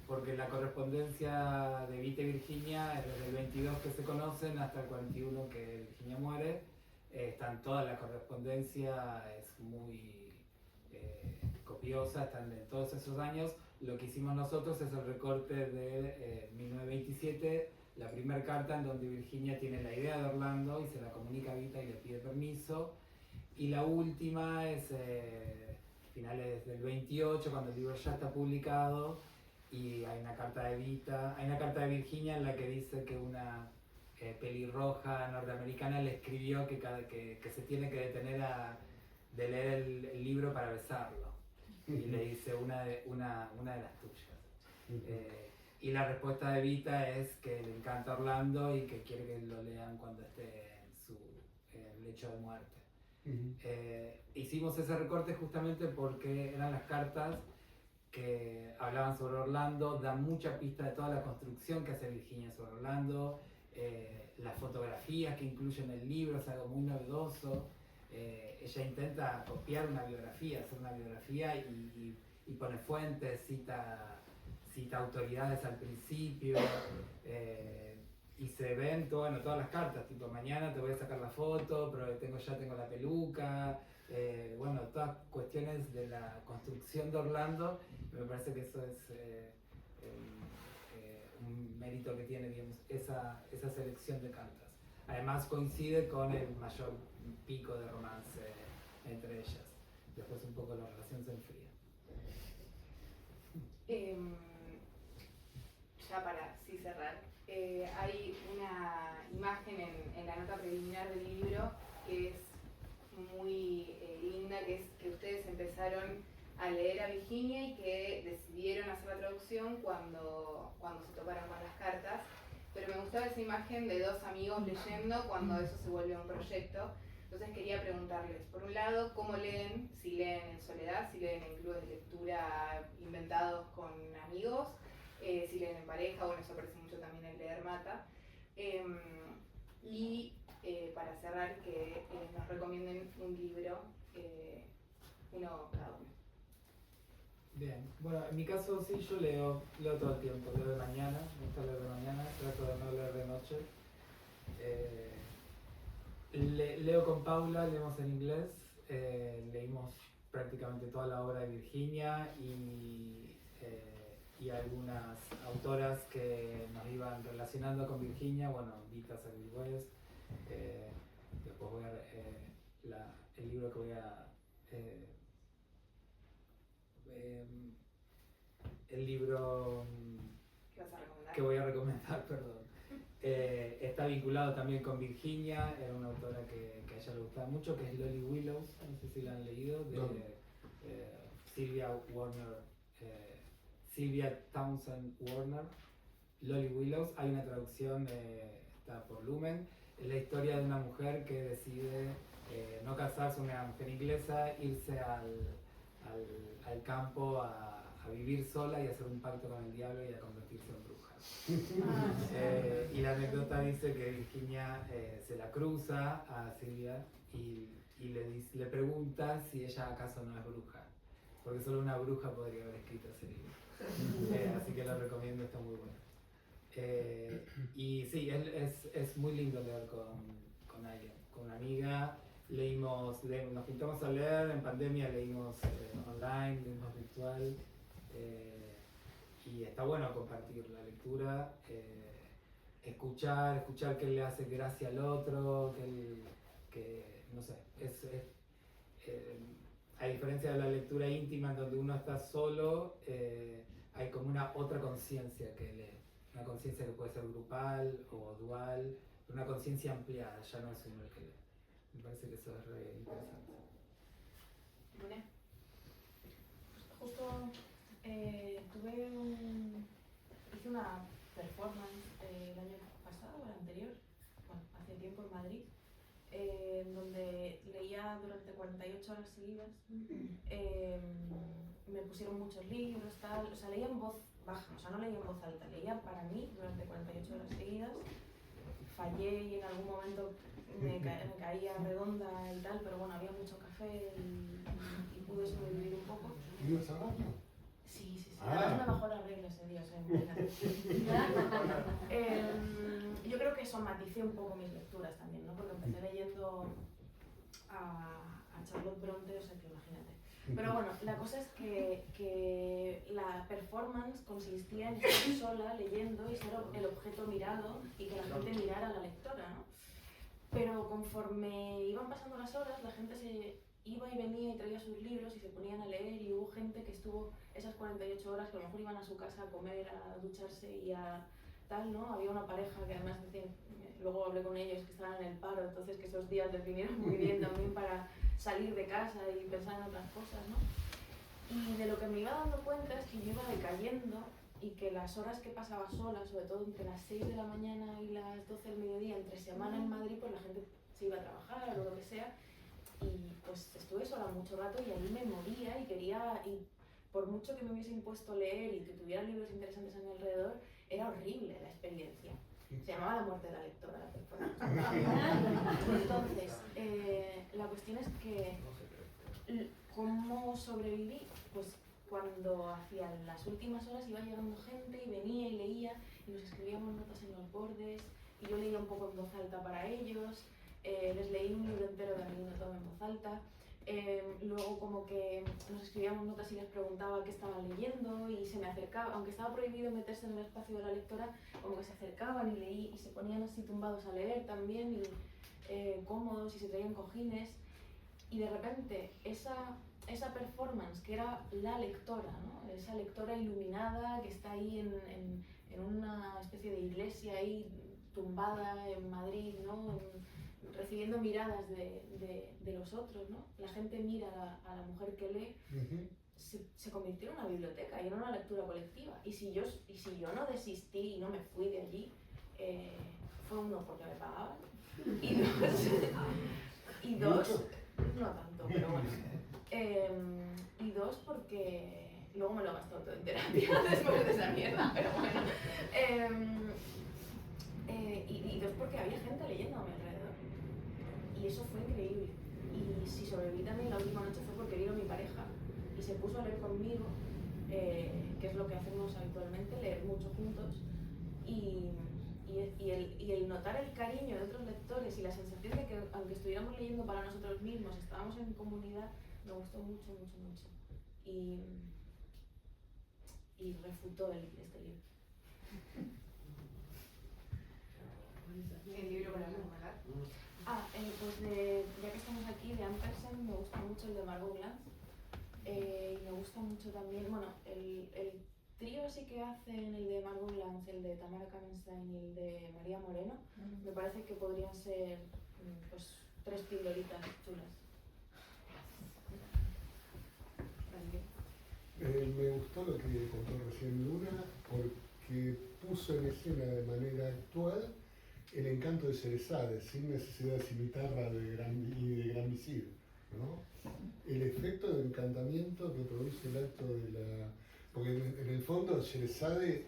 porque la correspondencia de Evita y Virginia es desde el 22 que se conocen hasta el 41 que Virginia muere. Están toda la correspondencia, es muy copiosa, están de todos esos años. Lo que hicimos nosotros es el recorte de 1927, la primera carta en donde Virginia tiene la idea de Orlando y se la comunica a Evita y le pide permiso. Y la última es finales del 28, cuando el libro ya está publicado, y hay una carta de Evita, hay una carta de Virginia en la que dice que una pelirroja norteamericana le escribió que se tiene que detener de leer el libro para besarlo. Y le dice una de las tuyas. Y la respuesta de Evita es que le encanta Orlando y que quiere que lo lean cuando esté en su lecho de muerte. Hicimos ese recorte justamente porque eran las cartas que hablaban sobre Orlando, dan mucha pista de toda la construcción que hace Virginia sobre Orlando, las fotografías que incluyen el libro, es algo muy novedoso. Ella intenta copiar una biografía, hacer una biografía y pone fuentes, cita autoridades al principio. Y se ven todas las cartas, tipo mañana te voy a sacar la foto, pero ya tengo la peluca, todas cuestiones de la construcción de Orlando. Me parece que eso es un mérito que tiene, digamos, esa selección de cartas. Además coincide con el mayor pico de romance entre ellas. Después un poco la relación se enfría.
Ya para cerrar. Hay una imagen en la nota preliminar del libro que es muy linda, que es que ustedes empezaron a leer a Virginia y que decidieron hacer la traducción cuando se toparon con las cartas. Pero me gustaba esa imagen de dos amigos leyendo cuando eso se vuelve un proyecto. Entonces quería preguntarles, por un lado, ¿cómo leen? Si leen en soledad, si leen en clubes de lectura inventados con amigos, si leen en pareja, bueno, eso aparece mucho también en Leer Mata. Para cerrar, que nos recomienden un libro, uno cada uno.
Bien, bueno, en mi caso sí, yo leo todo el tiempo, leo de mañana, me gusta leer de mañana, trato de no leer de noche. Leo con Paula, leemos en inglés, leímos prácticamente toda la obra de Virginia y algunas autoras que nos iban relacionando con Virginia, bueno, Vita Sackville-West, después voy a el libro que voy a... el libro
¿Qué vas a recomendar?
que voy a recomendar, perdón, está vinculado también con Virginia, era una autora que a ella le gustaba mucho, que es Lolly Willows, no sé si la han leído, de
No.
Sylvia Warner, Sylvia Townsend Warner, Lolly Willows. Hay una traducción, está por Lumen, es la historia de una mujer que decide no casarse, una mujer inglesa, irse al campo a vivir sola y hacer un pacto con el diablo y a convertirse en bruja. Y la anécdota dice que Virginia se la cruza a Silvia y le pregunta si ella acaso no es bruja, porque solo una bruja podría haber escrito ese libro. Así que lo recomiendo, está muy bueno. Y sí, es muy lindo leer con alguien, con una amiga. Nos pintamos a leer, en pandemia leímos online, leímos virtual. Y está bueno compartir la lectura, escuchar qué le hace gracia al otro, no sé, a diferencia de la lectura íntima en donde uno está solo, hay como una otra conciencia que lee, una conciencia que puede ser grupal o dual, una conciencia ampliada, ya no es uno el que lee. Me parece que eso es re interesante.
¿Luna?
Justo hice una performance el año pasado o el anterior, bueno, hace tiempo en Madrid, donde leía durante 48 horas seguidas. Me pusieron muchos libros, tal, o sea, leía en voz baja, o sea, no leía en voz alta, leía para mí durante 48 horas seguidas. Fallé y en algún momento me caía redonda y tal, pero bueno, había mucho café y pude sobrevivir un poco.
¿Ibas a baño?
Sí.
Ah.
Además me bajó la regla ese día, o sea, imagínate. Yo creo que somaticé un poco mis lecturas también, ¿no? Porque empecé leyendo a Charlotte Bronte, o sea que imagínate. Pero bueno, la cosa es que la performance consistía en estar sola leyendo y ser el objeto mirado y que la gente mirara a la lectora, ¿no? Pero conforme iban pasando las horas, la gente se iba y venía y traía sus libros y se ponían a leer, y hubo gente que estuvo esas 48 horas que a lo mejor iban a su casa a comer, a ducharse y a tal, ¿no? Había una pareja que además decían, luego hablé con ellos que estaban en el paro, entonces que esos días les vinieron muy bien también para salir de casa y pensar en otras cosas, ¿no? Y de lo que me iba dando cuenta es que yo iba decayendo y que las horas que pasaba sola, sobre todo entre las 6 de la mañana y las 12 del mediodía, entre semana en Madrid, pues la gente se iba a trabajar o lo que sea, y pues estuve sola mucho rato y ahí me moría y quería, y por mucho que me hubiese impuesto leer y que tuviera libros interesantes a mi alrededor, era horrible la experiencia. Se llamaba La muerte de la lectora, la performance. Entonces, la cuestión es que, ¿cómo sobreviví? Pues cuando hacia las últimas horas iba llegando gente y venía y leía y nos escribíamos notas en los bordes y yo leía un poco en voz alta para ellos, les leí un libro entero de Amelino Tom en voz alta, luego como que nos escribíamos notas y les preguntaba qué estaban leyendo y se me acercaba, aunque estaba prohibido meterse en el espacio de la lectora, como que se acercaban y leí y se ponían así tumbados a leer también y cómodos y se traían cojines, y de repente esa performance que era la lectora, ¿no? Esa lectora iluminada que está ahí en una especie de iglesia ahí tumbada en Madrid, ¿no? Recibiendo miradas de los otros, ¿no? La gente mira a la mujer que lee, se convirtió en una biblioteca y en una lectura colectiva. Y si yo no desistí y no me fui de allí, fue uno, porque me pagaban, y dos, no tanto, pero bueno. Y dos, porque luego me lo gastó todo en terapia después de esa mierda, pero bueno. Y dos, porque había gente leyendo a mi alrededor. Y eso fue increíble. Y si sobreviví también la última noche fue porque vino mi pareja y se puso a leer conmigo que es lo que hacemos habitualmente, leer mucho juntos. Y el notar el cariño de otros lectores y la sensación de que, aunque estuviéramos leyendo para nosotros mismos, estábamos en comunidad, me gustó mucho, mucho, mucho. Y refutó este libro.
¿El libro para recomendar?
Ya que estamos aquí, de Ampersand, me gusta mucho el de Margot Glantz. Y me gusta mucho también, bueno, el trío así que hacen, el de Margot Glantz, el de Tamara Kamenstein y el de María Moreno, me parece que podrían ser pues 3 pildoritas chulas.
Me gustó lo que contó recién Luna porque puso en escena de manera actual el encanto de Sherezade, sin necesidad de cimitarra y de Gran Visir, ¿no? El efecto de encantamiento que produce el acto de la... Porque en el fondo Sherezade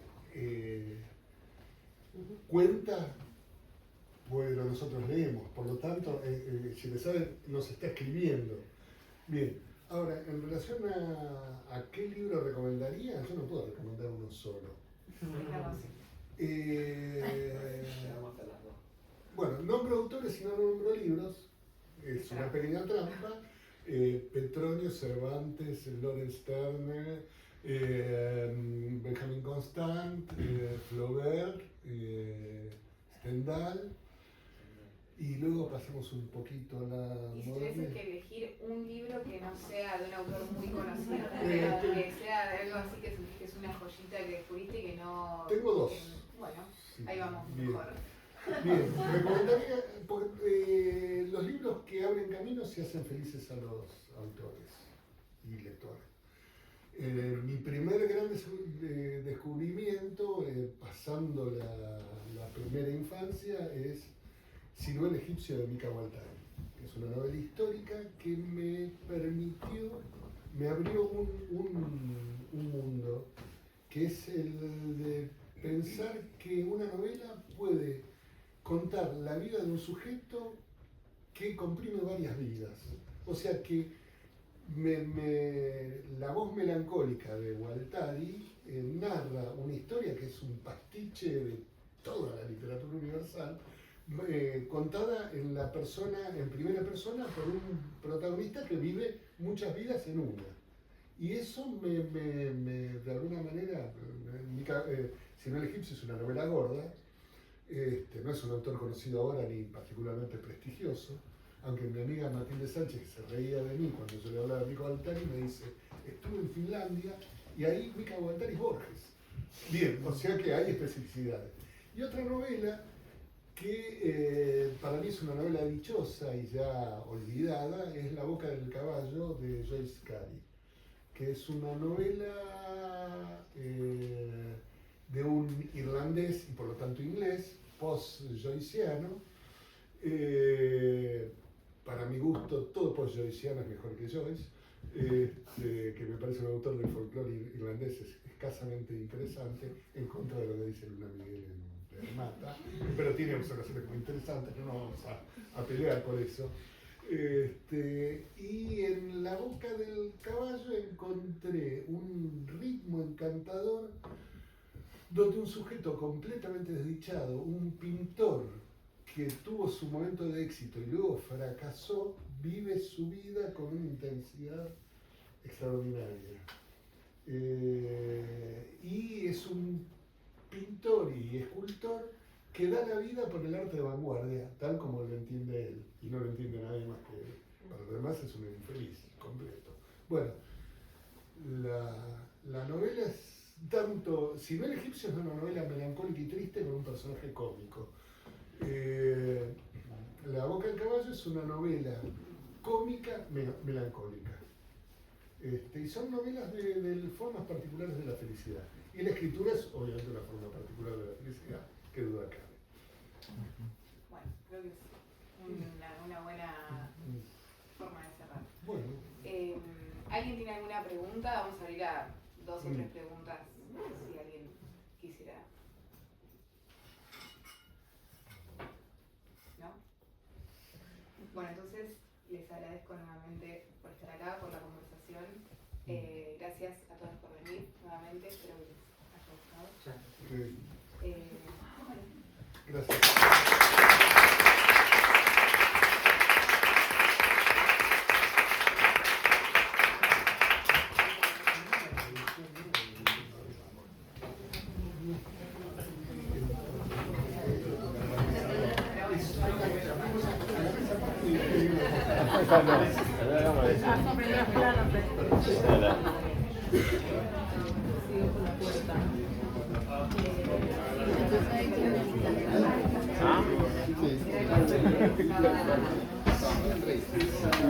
cuenta pues lo que nosotros leemos, por lo tanto Sherezade nos está escribiendo. Bien, ahora, en relación a qué libro recomendaría, yo no puedo recomendar uno solo. Bueno, nombro autores y no nombro libros, es una pequeña trampa. Petronio, Cervantes, Lawrence Turner, Benjamin Constant, Flaubert, Stendhal, y luego pasamos un poquito a la
Y si
modernidad.
tuvieses que elegir un libro que no sea de un autor muy conocido, pero que sea de algo así que es una joyita que descubriste y que no...
Tengo 2.
Bueno,
Sí,
ahí vamos,
bien.
mejor.
Bien, recomendaría los libros que abren caminos y hacen felices a los autores y lectores. Mi primer gran descubrimiento, pasando la primera infancia, es Sino el egipcio de Mika Waltari. Es una novela histórica que me abrió un mundo, que es el de pensar que una novela puede contar la vida de un sujeto que comprime varias vidas. O sea que la voz melancólica de Guattari narra una historia que es un pastiche de toda la literatura universal, contada en primera persona por un protagonista que vive muchas vidas en una. Y eso de alguna manera, Sino el egipcio es una novela gorda, no es un autor conocido ahora ni particularmente prestigioso, aunque mi amiga Matilde Sánchez, que se reía de mí cuando yo le hablaba de Mika Waltari, me dice, estuve en Finlandia y ahí Mika Waltari es Borges. Bien, o sea que hay especificidades. Y otra novela que para mí es una novela dichosa y ya olvidada, es La boca del caballo de Joyce Carey, que es una novela de un irlandés y por lo tanto inglés, post-joyciano. Para mi gusto, todo post-joyciano es mejor que Joyce, que me parece un autor del folclore irlandés escasamente interesante, en contra de lo que dice Luna Miguel en Mata, pero tiene observaciones muy interesantes, no nos vamos a pelear por eso. Y en La boca del caballo encontré un ritmo encantador donde un sujeto completamente desdichado, un pintor que tuvo su momento de éxito y luego fracasó, vive su vida con una intensidad extraordinaria. Y es un pintor y escultor que da la vida por el arte de vanguardia, tal como lo entiende él, y no lo entiende nadie más que él. Para los demás es un infeliz completo. Bueno, la novela es tanto, Sino el egipcio es una novela melancólica y triste con un personaje cómico. La boca del caballo es una novela cómica melancólica. Y son novelas de formas particulares de la felicidad. Y la escritura es obviamente una forma particular de la felicidad, que duda cabe.
Bueno, creo que es una buena forma de cerrar.
Bueno.
¿Alguien tiene alguna pregunta? Vamos a abrir a 2 o 3 preguntas, si alguien quisiera. ¿No? Bueno, entonces les agradezco nuevamente por estar acá, por la conversación. Gracias a todos por venir.
Sí.
Eh,
Gracias.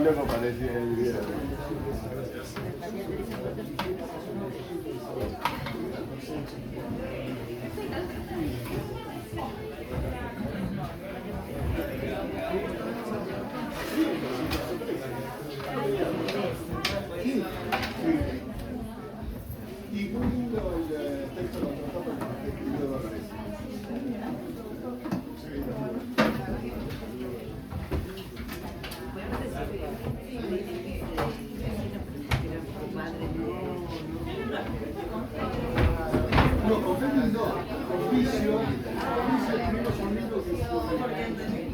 Luego parecía el video.
Y muy lindo el texto de la contratapa de Emilio Dolores. No, con Félix no, con Vicio escribimos un libro que es